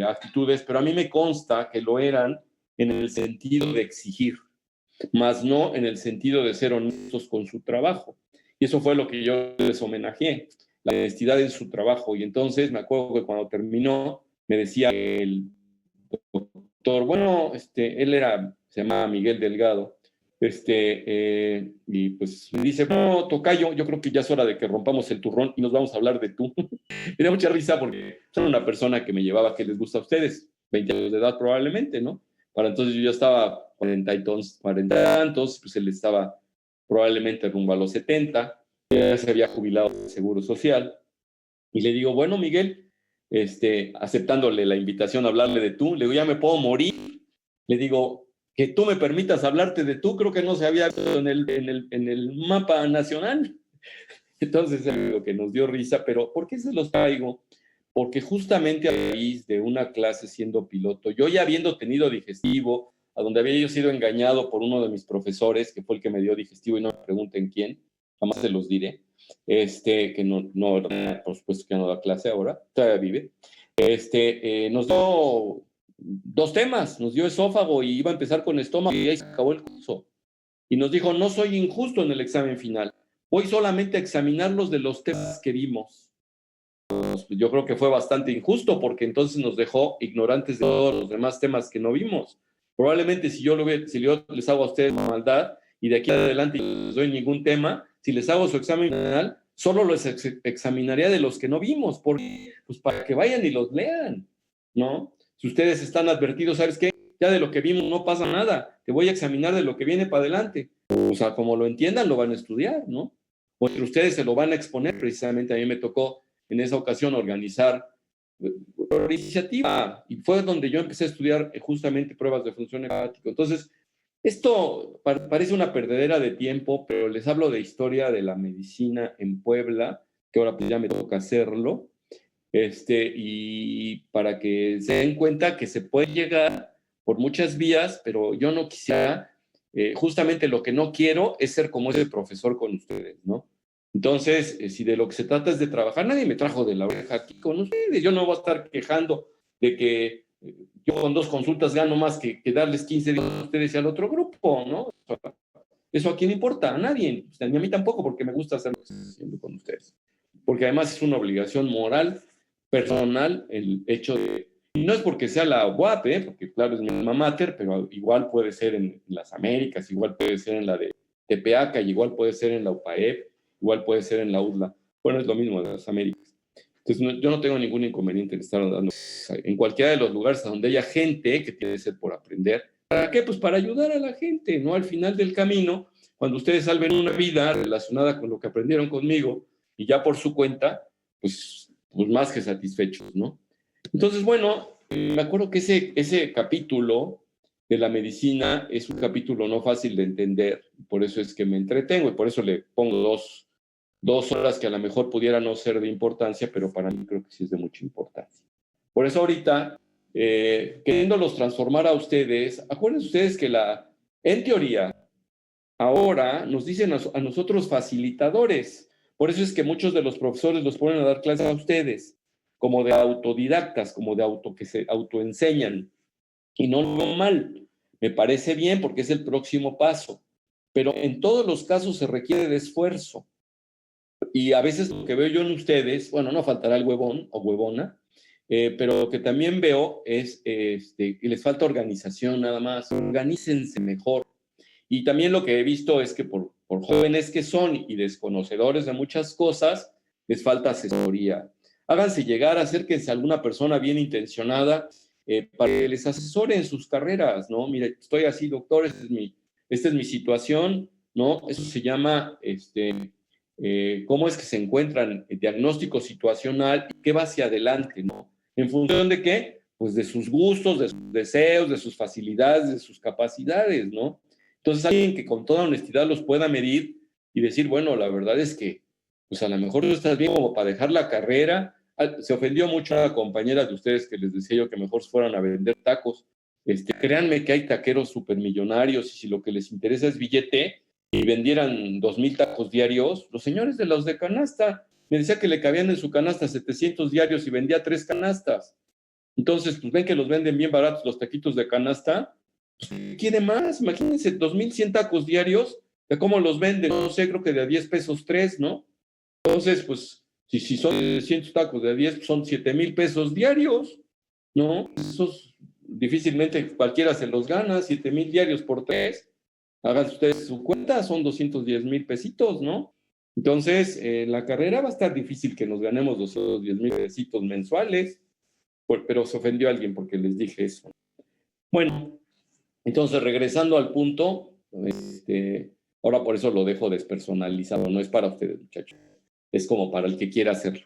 actitudes, pero a mí me consta que lo eran en el sentido de exigir, más no en el sentido de ser honestos con su trabajo. Y eso fue lo que yo les homenajeé, la honestidad en su trabajo. Y entonces me acuerdo que cuando terminó, me decía el doctor, bueno, él se llamaba Miguel Delgado, y pues me dice, no, tocayo, yo creo que ya es hora de que rompamos el turrón y nos vamos a hablar de tú. Me da mucha risa porque son una persona que me llevaba, que les gusta a ustedes, 20 años de edad probablemente, ¿no? Para entonces yo ya estaba 40 y tantos, pues él estaba probablemente rumbo a los 70, ya se había jubilado del Seguro Social. Y le digo, bueno, Miguel, aceptándole la invitación a hablarle de tú, le digo, ya me puedo morir. Le digo, que tú me permitas hablarte de tú, creo que no se había visto en el mapa nacional. Entonces, es algo que nos dio risa, pero ¿por qué se los traigo? Porque justamente a raíz de una clase siendo piloto, yo ya habiendo tenido digestivo, a donde había yo sido engañado por uno de mis profesores, que fue el que me dio digestivo, y no me pregunten quién, jamás se los diré, que no, por supuesto que no da clase ahora, todavía vive, nos dio 2 temas, nos dio esófago y iba a empezar con estómago y ahí se acabó el curso. Y nos dijo, no soy injusto en el examen final, voy solamente a examinarlos de los temas que vimos. Pues yo creo que fue bastante injusto porque entonces nos dejó ignorantes de todos los demás temas que no vimos. Probablemente si yo les hago a ustedes maldad y de aquí adelante no les doy ningún tema, si les hago su examen final, solo los examinaría de los que no vimos, porque, pues para que vayan y los lean, ¿no? Si ustedes están advertidos, ¿sabes qué? Ya de lo que vimos no pasa nada, te voy a examinar de lo que viene para adelante. O sea, como lo entiendan, lo van a estudiar, ¿no? O entre ustedes se lo van a exponer. Precisamente a mí me tocó en esa ocasión organizar una iniciativa y fue donde yo empecé a estudiar justamente pruebas de función hepática. Entonces, esto parece una perdedera de tiempo, pero les hablo de historia de la medicina en Puebla, que ahora pues ya me toca hacerlo. Y para que se den cuenta que se puede llegar por muchas vías, pero yo no quisiera, justamente lo que no quiero es ser como ese profesor con ustedes, ¿no? Entonces, si de lo que se trata es de trabajar, nadie me trajo de la oreja aquí con ustedes, yo no voy a estar quejando de que yo con 2 consultas gano más que darles 15 días a ustedes y al otro grupo, ¿no? ¿Eso a quién importa? A nadie, ni a mí tampoco, porque me gusta hacer lo que estoy haciendo con ustedes. Porque además es una obligación moral, personal, el hecho de, y no es porque sea la UAP, porque claro es mi alma mater, pero igual puede ser en las Américas, igual puede ser en la de Tepeaca, y igual puede ser en la UPAEP, igual puede ser en la UDLA. Bueno, es lo mismo de las Américas. Entonces yo no tengo ningún inconveniente en estar dando en cualquiera de los lugares donde haya gente que tiene sed por aprender. ¿Para qué? Pues para ayudar a la gente, ¿no? Al final del camino, cuando ustedes salven una vida relacionada con lo que aprendieron conmigo y ya por su cuenta, pues más que satisfechos, ¿no? Entonces, bueno, me acuerdo que ese capítulo de la medicina es un capítulo no fácil de entender, por eso es que me entretengo y por eso le pongo dos horas que a lo mejor pudiera no ser de importancia, pero para mí creo que sí es de mucha importancia. Por eso ahorita, queriéndolos transformar a ustedes, acuérdense ustedes que en teoría, ahora nos dicen a nosotros facilitadores. Por eso es que muchos de los profesores los ponen a dar clases a ustedes, como de autodidactas, como de que se autoenseñan. Y no mal, me parece bien porque es el próximo paso. Pero en todos los casos se requiere de esfuerzo. Y a veces lo que veo yo en ustedes, bueno, no faltará el huevón o huevona, pero lo que también veo es que les falta organización nada más. Organícense mejor. Y también lo que he visto es que por jóvenes que son y desconocedores de muchas cosas, les falta asesoría. Háganse llegar, acérquense a alguna persona bien intencionada para que les asesore en sus carreras, ¿no? Mire, estoy así, doctor, esta es mi situación, ¿no? Eso se llama, cómo es que se encuentran el diagnóstico situacional y qué va hacia adelante, ¿no? ¿En función de qué? Pues de sus gustos, de sus deseos, de sus facilidades, de sus capacidades, ¿no? Entonces, alguien que con toda honestidad los pueda medir y decir, bueno, la verdad es que, pues a lo mejor tú estás bien como para dejar la carrera. Se ofendió mucho a la compañera de ustedes que les decía yo que mejor fueran a vender tacos. Créanme que hay taqueros supermillonarios y si lo que les interesa es billete y vendieran 2,000 tacos diarios, los señores de los de canasta, me decía que le cabían en su canasta 700 diarios y vendía 3 canastas. Entonces, pues ven que los venden bien baratos los taquitos de canasta. Pues, ¿qué quiere más? Imagínense, 2,100 tacos diarios, ¿de cómo los venden? No sé, creo que de a 10 pesos 3, ¿no? Entonces, pues, si son 100 tacos de a 10, pues son 7,000 pesos diarios, ¿no? Esos difícilmente cualquiera se los gana, 7,000 diarios por 3. Hagan ustedes su cuenta, son 210,000 pesitos, ¿no? Entonces, la carrera va a estar difícil que nos ganemos 210,000 pesitos mensuales, pero se ofendió alguien porque les dije eso. Bueno, entonces regresando al punto, ahora por eso lo dejo despersonalizado, no es para ustedes, muchachos, es como para el que quiera hacerlo.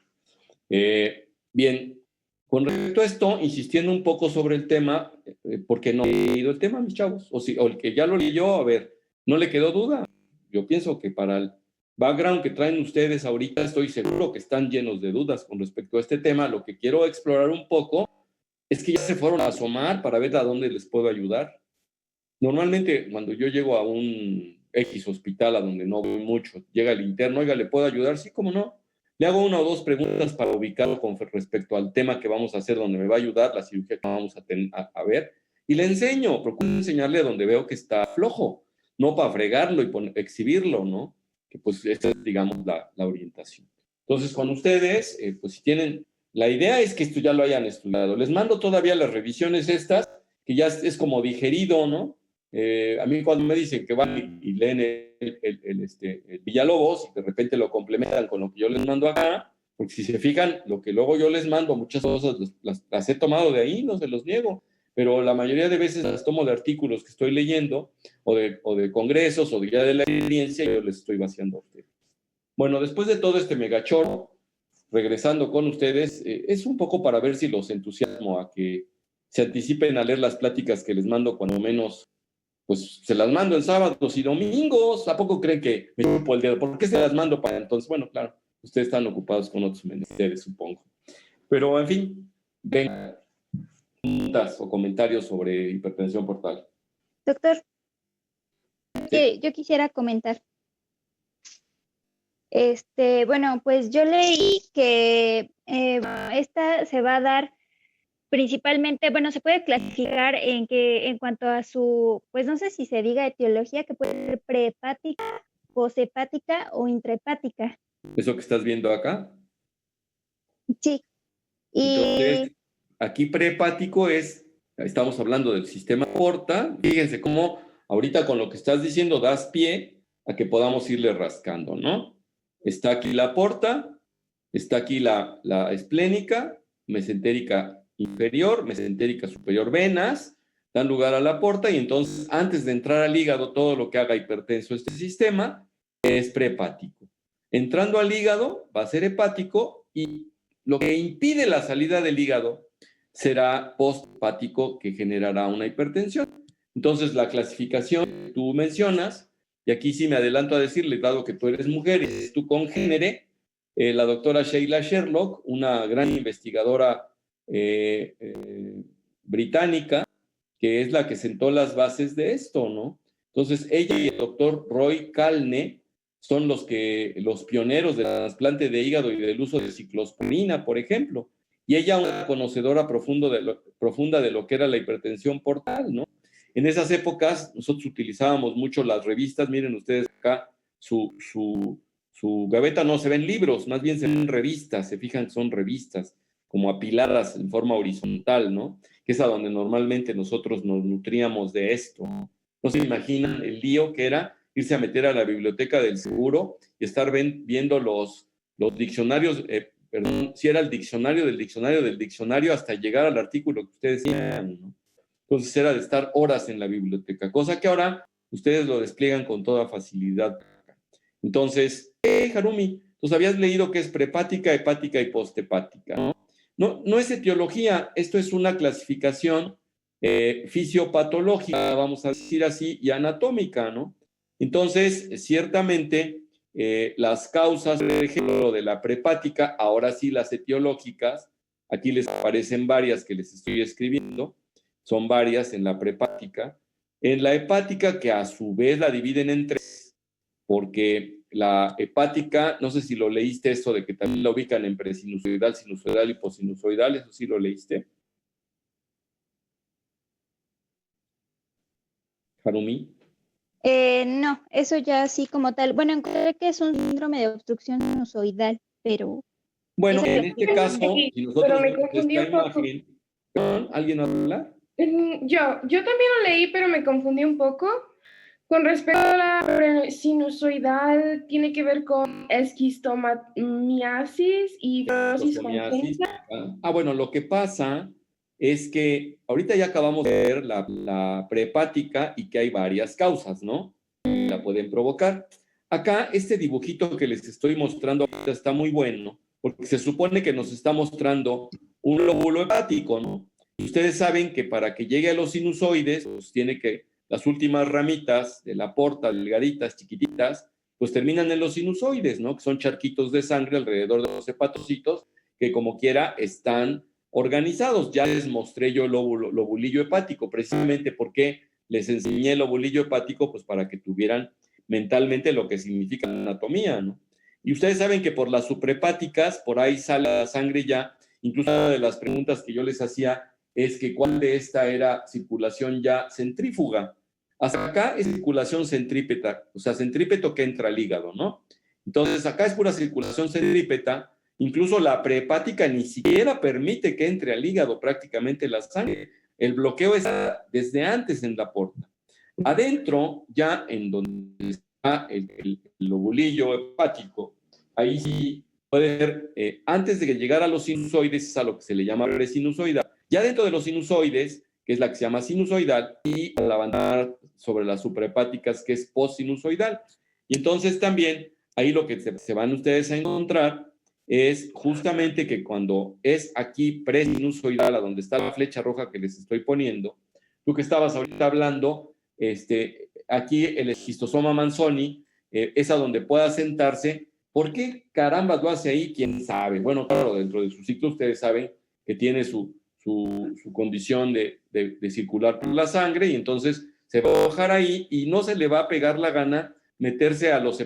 Bien, con respecto a esto, insistiendo un poco sobre el tema, porque no he leído el tema, mis chavos, o el que ya lo leyó, a ver, ¿no le quedó duda? Yo pienso que para el background que traen ustedes ahorita, estoy seguro que están llenos de dudas con respecto a este tema. Lo que quiero explorar un poco es que ya se fueron a asomar para ver a dónde les puedo ayudar. Normalmente, cuando yo llego a un X hospital a donde no voy mucho, llega el interno, oiga, ¿le puedo ayudar? Sí, ¿cómo no? Le hago 1 o 2 preguntas para ubicarlo con respecto al tema que vamos a hacer, donde me va a ayudar, la cirugía que vamos a ver, y le enseño, procuro enseñarle donde veo que está flojo, no para fregarlo y exhibirlo, ¿no? Que pues esa es, digamos, la orientación. Entonces, con ustedes, pues si tienen, la idea es que esto ya lo hayan estudiado. Les mando todavía las revisiones estas, que ya es como digerido, ¿no? A mí cuando me dicen que van y leen el Villalobos y de repente lo complementan con lo que yo les mando acá, porque si se fijan, lo que luego yo les mando, muchas cosas las he tomado de ahí, no se los niego, pero la mayoría de veces las tomo de artículos que estoy leyendo o de congresos o de ya de la experiencia y yo les estoy vaciando a ustedes. Bueno, después de todo este megachorro, regresando con ustedes, es un poco para ver si los entusiasmo a que se anticipen a leer las pláticas que les mando, cuando menos pues se las mando en sábados y domingos. ¿A poco creen que me chupo el dedo? ¿Por qué se las mando para entonces? Bueno, claro, ustedes están ocupados con otros menesteres, supongo. Pero, en fin, vengan, preguntas o comentarios sobre hipertensión portal. Doctor, yo quisiera comentar. Bueno, pues yo leí que esta se va a dar principalmente, bueno, se puede clasificar en cuanto a su, pues no sé si se diga etiología, que puede ser prehepática, poshepática o intrahepática. ¿Eso que estás viendo acá? Sí. Entonces, aquí prehepático estamos hablando del sistema porta. Fíjense cómo ahorita con lo que estás diciendo das pie a que podamos irle rascando, ¿no? Está aquí la porta, está aquí la esplénica, mesentérica inferior, mesentérica superior, venas, dan lugar a la porta y entonces antes de entrar al hígado todo lo que haga hipertenso este sistema es prehepático. Entrando al hígado va a ser hepático y lo que impide la salida del hígado será posthepático, que generará una hipertensión. Entonces la clasificación que tú mencionas, y aquí sí me adelanto a decirle, dado que tú eres mujer y eres tu congénere, la doctora Sheila Sherlock, una gran investigadora británica, que es la que sentó las bases de esto, ¿no? Entonces, ella y el doctor Roy Calne son los pioneros del trasplante de hígado y del uso de ciclosporina, por ejemplo. Y ella una conocedora profunda de lo que era la hipertensión portal, ¿no? En esas épocas, nosotros utilizábamos mucho las revistas. Miren ustedes acá, su gaveta no se ven libros, más bien se ven revistas, se fijan, son revistas como apiladas en forma horizontal, ¿no? Que es a donde normalmente nosotros nos nutríamos de esto. No se imaginan el lío que era irse a meter a la biblioteca del seguro y estar viendo los diccionarios perdón, si era el diccionario del diccionario del diccionario hasta llegar al artículo que ustedes decían, ¿no? Entonces era de estar horas en la biblioteca, cosa que ahora ustedes lo despliegan con toda facilidad. Entonces, Harumi, ¿tú habías leído que es prehepática, hepática y posthepática, ¿no? No es etiología, esto es una clasificación fisiopatológica, vamos a decir así, y anatómica, ¿no? Entonces, ciertamente, las causas, por ejemplo, de la prehepática, ahora sí las etiológicas, aquí les aparecen varias que les estoy escribiendo, son varias en la prehepática. En la hepática, que a su vez la dividen en tres, porque la hepática, no sé si lo leíste esto de que también la ubican en presinusoidal, sinusoidal y posinusoidal, ¿eso sí lo leíste? Harumi. No, eso ya así como tal. Bueno, encontré que es un síndrome de obstrucción sinusoidal, pero... Bueno, esa en es este la- caso, si nosotros Pero me vemos confundí esta un poco. imagen, ¿perdón? ¿Alguien va a hablar? Yo también lo leí, pero me confundí un poco. Con respecto a la sinusoidal, tiene que ver con esquistomiasis y fibrosis congénita. Bueno, lo que pasa es que ahorita ya acabamos de ver la prehepática y que hay varias causas, ¿no? La pueden provocar. Acá, este dibujito que les estoy mostrando ahorita está muy bueno, porque se supone que nos está mostrando un lóbulo hepático, ¿no? Y ustedes saben que para que llegue a los sinusoides, pues tiene que, las últimas ramitas de la porta, delgaditas, chiquititas, pues terminan en los sinusoides, ¿no? Que son charquitos de sangre alrededor de los hepatocitos, que como quiera están organizados. Ya les mostré yo el lobulillo hepático, precisamente porque les enseñé el lobulillo hepático, pues para que tuvieran mentalmente lo que significa la anatomía, ¿no? Y ustedes saben que por las suprahepáticas, por ahí sale la sangre ya. Incluso una de las preguntas que yo les hacía es que cuál de esta era circulación ya centrífuga. Hasta acá es circulación centrípeta, o sea, centrípeto que entra al hígado, ¿no? Entonces acá es pura circulación centrípeta. Incluso la prehepática ni siquiera permite que entre al hígado prácticamente la sangre. El bloqueo está desde antes en la porta. Adentro, ya en donde está el lobulillo hepático, ahí sí puede ser, antes de que llegara a los sinusoides, es a lo que se le llama presinusoidal. Ya dentro de los sinusoides, que es la que se llama sinusoidal, y al avanzar sobre las suprahepáticas, que es postsinusoidal. Y entonces también, ahí lo que se van ustedes a encontrar es justamente que cuando es aquí presinusoidal, a donde está la flecha roja que les estoy poniendo, tú que estabas ahorita hablando, aquí el esquistosoma manzoni es a donde pueda sentarse. ¿Por qué caramba lo hace ahí? ¿Quién sabe? Bueno, claro, dentro de su ciclo ustedes saben que tiene su condición de circular por la sangre y entonces se va a bajar ahí y no se le va a pegar la gana meterse a los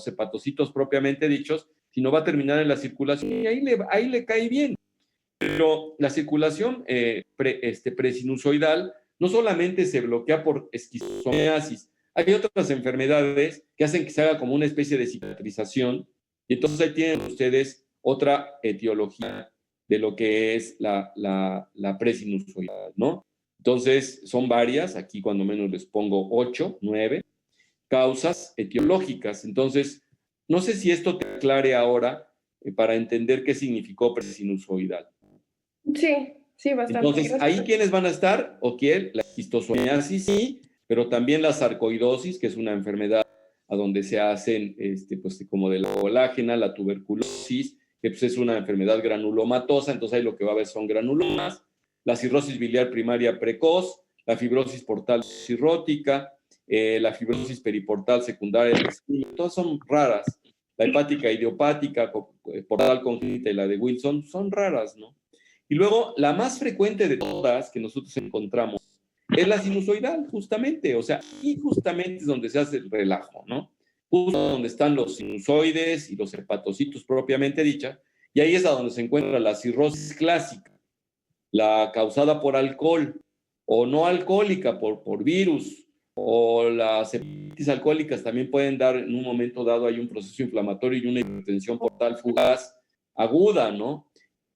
hepatocitos propiamente dichos, sino va a terminar en la circulación y ahí le cae bien. Pero la circulación presinusoidal no solamente se bloquea por esquistomiasis, hay otras enfermedades que hacen que se haga como una especie de cicatrización y entonces ahí tienen ustedes otra etiología de lo que es la presinusoidal, ¿no? Entonces son varias, aquí cuando menos les pongo 8, 9 causas etiológicas. Entonces, no sé si esto te aclare ahora para entender qué significó presinusoidal. Sí, bastante. Entonces, ahí quiénes van a estar, o quién, la esquistosomiasis, sí, pero también la sarcoidosis, que es una enfermedad a donde se hacen, pues como de la colágena, la tuberculosis, que pues es una enfermedad granulomatosa, entonces ahí lo que va a haber son granulomas, la cirrosis biliar primaria precoz, la fibrosis portal cirrótica, la fibrosis periportal secundaria, todas son raras. La hepática idiopática, portal congénita y la de Wilson son raras, ¿no? Y luego, la más frecuente de todas que nosotros encontramos es la sinusoidal, justamente. O sea, aquí justamente es donde se hace el relajo, ¿no? Justo donde están los sinusoides y los hepatocitos propiamente dicha. Y ahí es a donde se encuentra la cirrosis clásica, la causada por alcohol, o no alcohólica, por virus, o las hepatitis alcohólicas también pueden dar en un momento dado, hay un proceso inflamatorio y una hipertensión portal fugaz aguda, ¿no?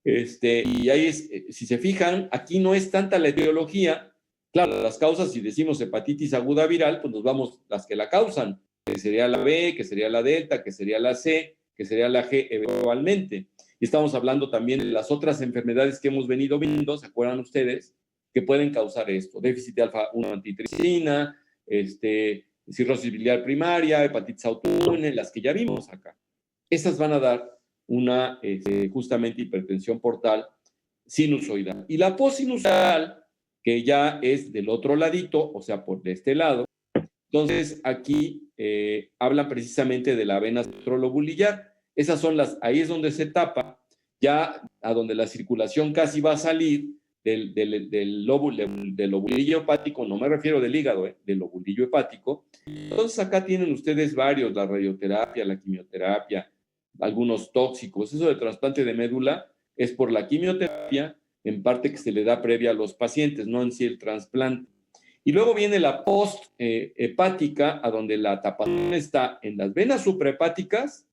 Y ahí si se fijan, aquí no es tanta la etiología. Claro, las causas, si decimos hepatitis aguda viral, pues nos vamos las que la causan, que sería la B, que sería la delta, que sería la C, que sería la G eventualmente. Y estamos hablando también de las otras enfermedades que hemos venido viendo, ¿se acuerdan ustedes? Que pueden causar esto: déficit de alfa-1 antitripsina, cirrosis biliar primaria, hepatitis autoinmune, las que ya vimos acá. Esas van a dar una, justamente, hipertensión portal sinusoidal. Y la postsinusoidal, que ya es del otro ladito, o sea, por de este lado. Entonces, aquí hablan precisamente de la vena centrolobulillar. Esas son ahí es donde se tapa, ya a donde la circulación casi va a salir del lobulillo hepático. No me refiero del hígado, del lobulillo hepático. Entonces, acá tienen ustedes varios: la radioterapia, la quimioterapia, algunos tóxicos. Eso de trasplante de médula es por la quimioterapia, en parte, que se le da previa a los pacientes, no en sí el trasplante. Y luego viene la post-hepática, a donde la tapación está en las venas suprahepáticas,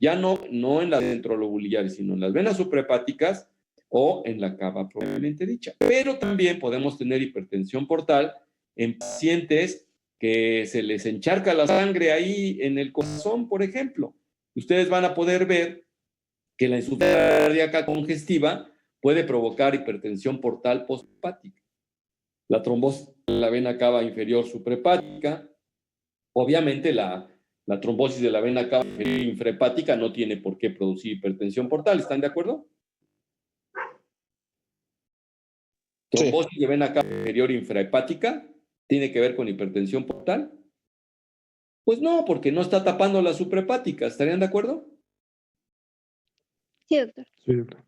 ya no en las centrolobulillares, sino en las venas suprahepáticas o en la cava propiamente dicha. Pero también podemos tener hipertensión portal en pacientes que se les encharca la sangre ahí en el corazón, por ejemplo. Ustedes van a poder ver que la insuficiencia cardíaca congestiva puede provocar hipertensión portal posthepática. La trombosis de la vena cava inferior suprahepática. Obviamente la trombosis de la vena cava inferior infrahepática no tiene por qué producir hipertensión portal. ¿Están de acuerdo? Trombosis de vena cava inferior infrahepática tiene que ver con hipertensión portal. Pues no, porque no está tapando la suprahepática. ¿Estarían de acuerdo? Sí, doctor. Sí, doctor.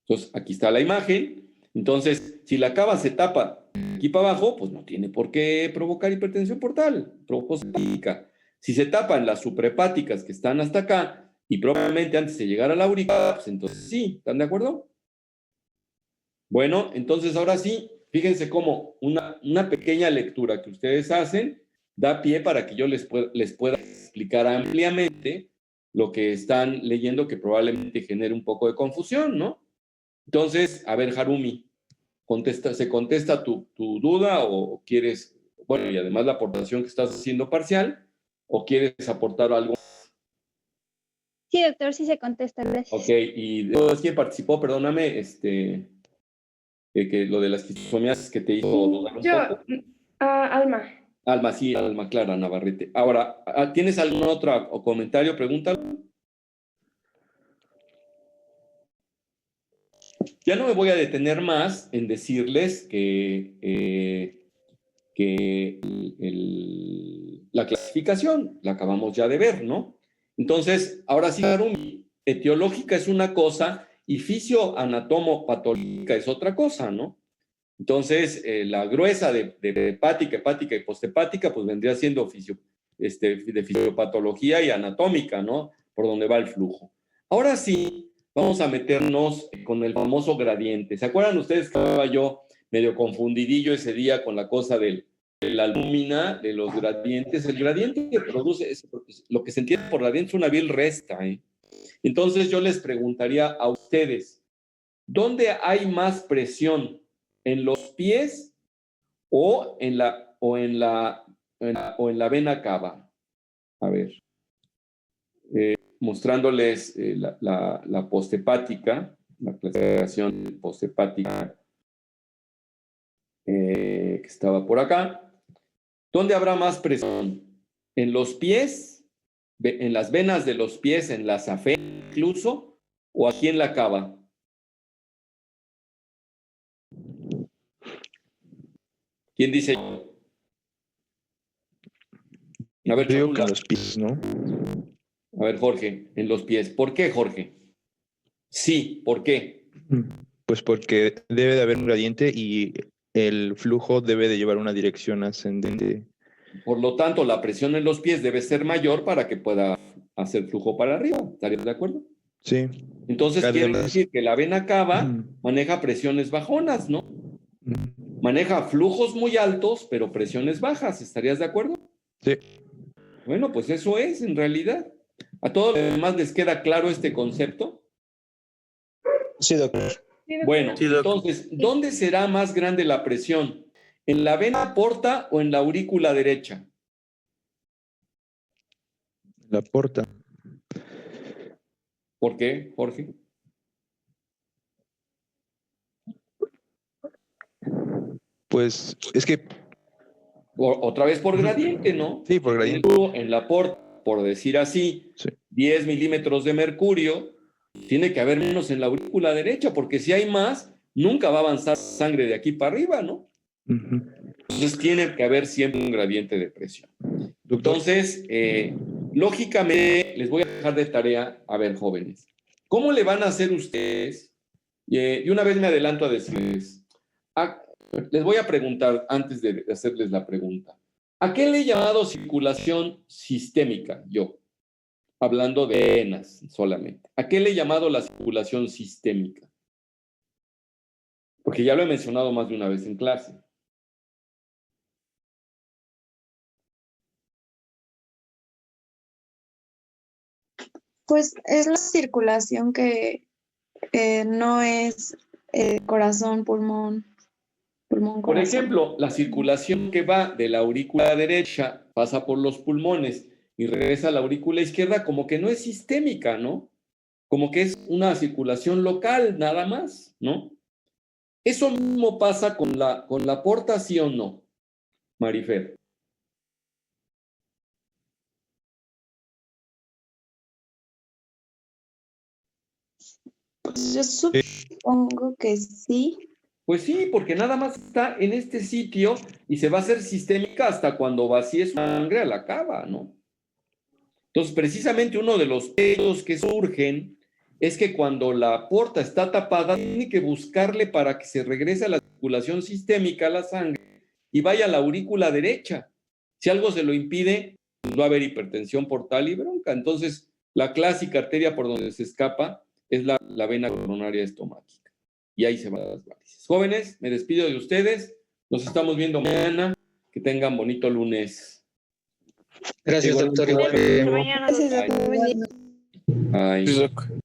Entonces, aquí está la imagen. Entonces, si la cava se tapa aquí para abajo, pues no tiene por qué provocar hipertensión portal, posthepática. Si se tapan las suprahepáticas que están hasta acá, y probablemente antes de llegar a la aurícula, pues entonces sí, ¿están de acuerdo? Bueno, entonces ahora sí, fíjense cómo una pequeña lectura que ustedes hacen da pie para que yo les pueda explicar ampliamente lo que están leyendo, que probablemente genere un poco de confusión, ¿no? Entonces, a ver, Harumi, ¿se contesta tu duda o quieres, bueno, y además la aportación que estás haciendo parcial, o quieres aportar algo? Sí, doctor, sí se contesta, gracias. Ok, y ¿quién participó? Perdóname, que lo de las quistomías que te hizo dudar un poco. Alma. Alma, sí, Alma Clara Navarrete. Ahora, ¿tienes algún otro comentario, pregunta? Ya no me voy a detener más en decirles que la clasificación la acabamos ya de ver, ¿no? Entonces, ahora sí, Harumi, etiológica es una cosa y fisioanatomopatológica es otra cosa, ¿no? Entonces, la gruesa de hepática y posthepática, pues vendría siendo de fisiopatología y anatómica, ¿no? Por donde va el flujo. Ahora sí, vamos a meternos con el famoso gradiente. ¿Se acuerdan ustedes que estaba yo medio confundidillo ese día con la cosa de la lúmina, de los gradientes? El gradiente que produce, lo que se entiende por gradiente es una vil resta, ¿eh? Entonces yo les preguntaría a ustedes, ¿dónde hay más presión? ¿En los pies o en la vena cava? A ver, mostrándoles la posthepática, la clasificación posthepática que estaba por acá. ¿Dónde habrá más presión? ¿En los pies? ¿En las venas de los pies? ¿En la safena incluso? ¿O aquí en la cava? ¿Quién dice yo? A ver, digo que en los pies, ¿no? A ver, Jorge, en los pies. ¿Por qué, Jorge? Sí, ¿por qué? Pues porque debe de haber un gradiente y el flujo debe de llevar una dirección ascendente. Por lo tanto, la presión en los pies debe ser mayor para que pueda hacer flujo para arriba. ¿Estarías de acuerdo? Sí. Entonces, quiere decir que la vena cava maneja presiones bajonas, ¿no? Maneja flujos muy altos, pero presiones bajas. ¿Estarías de acuerdo? Sí. Bueno, pues eso es, en realidad. ¿A todos los demás les queda claro este concepto? Sí, doctor. Bueno, entonces, ¿dónde será más grande la presión? ¿En la vena porta o en la aurícula derecha? La porta. ¿Por qué, Jorge? Pues es que Otra vez por gradiente, ¿no? sí, por gradiente. En la porta, por decir así, Sí. 10 milímetros de mercurio, tiene que haber menos en la aurícula derecha, porque si hay más, nunca va a avanzar sangre de aquí para arriba, ¿no? Ujú. Entonces tiene que haber siempre un gradiente de presión. Doctor, Entonces, lógicamente, les voy a dejar de tarea, a ver, jóvenes, ¿cómo le van a hacer ustedes? Y una vez me adelanto a decirles, les voy a preguntar antes de hacerles la pregunta, ¿a qué le he llamado circulación sistémica yo? Hablando de venas solamente. ¿A qué le he llamado la circulación sistémica? Porque ya lo he mencionado más de una vez en clase. Pues es la circulación que no es corazón, pulmón, Por corazón. ejemplo, la circulación que va de la aurícula derecha, pasa por los pulmones y regresa a la aurícula izquierda, como que no es sistémica, ¿no? Como que es una circulación local, nada más, ¿no? Eso mismo pasa con la porta, ¿sí o no, Marifer? Pues yo supongo que sí. Pues sí, porque nada más está en este sitio y se va a hacer sistémica hasta cuando vacíe su sangre a la cava, ¿no? Entonces, precisamente uno de los hechos que surgen es que cuando la porta está tapada, tiene que buscarle para que se regrese a la circulación sistémica a la sangre y vaya a la aurícula derecha. Si algo se lo impide, pues va a haber hipertensión portal y bronca. Entonces, la clásica arteria por donde se escapa es la vena coronaria estomática. Y ahí se van las varices. Jóvenes, me despido de ustedes. Nos estamos viendo mañana. Que tengan bonito lunes. Gracias, doctor. Hasta Igualmente. mañana, Gracias, doctor. doctor. Bye. Sí, doc.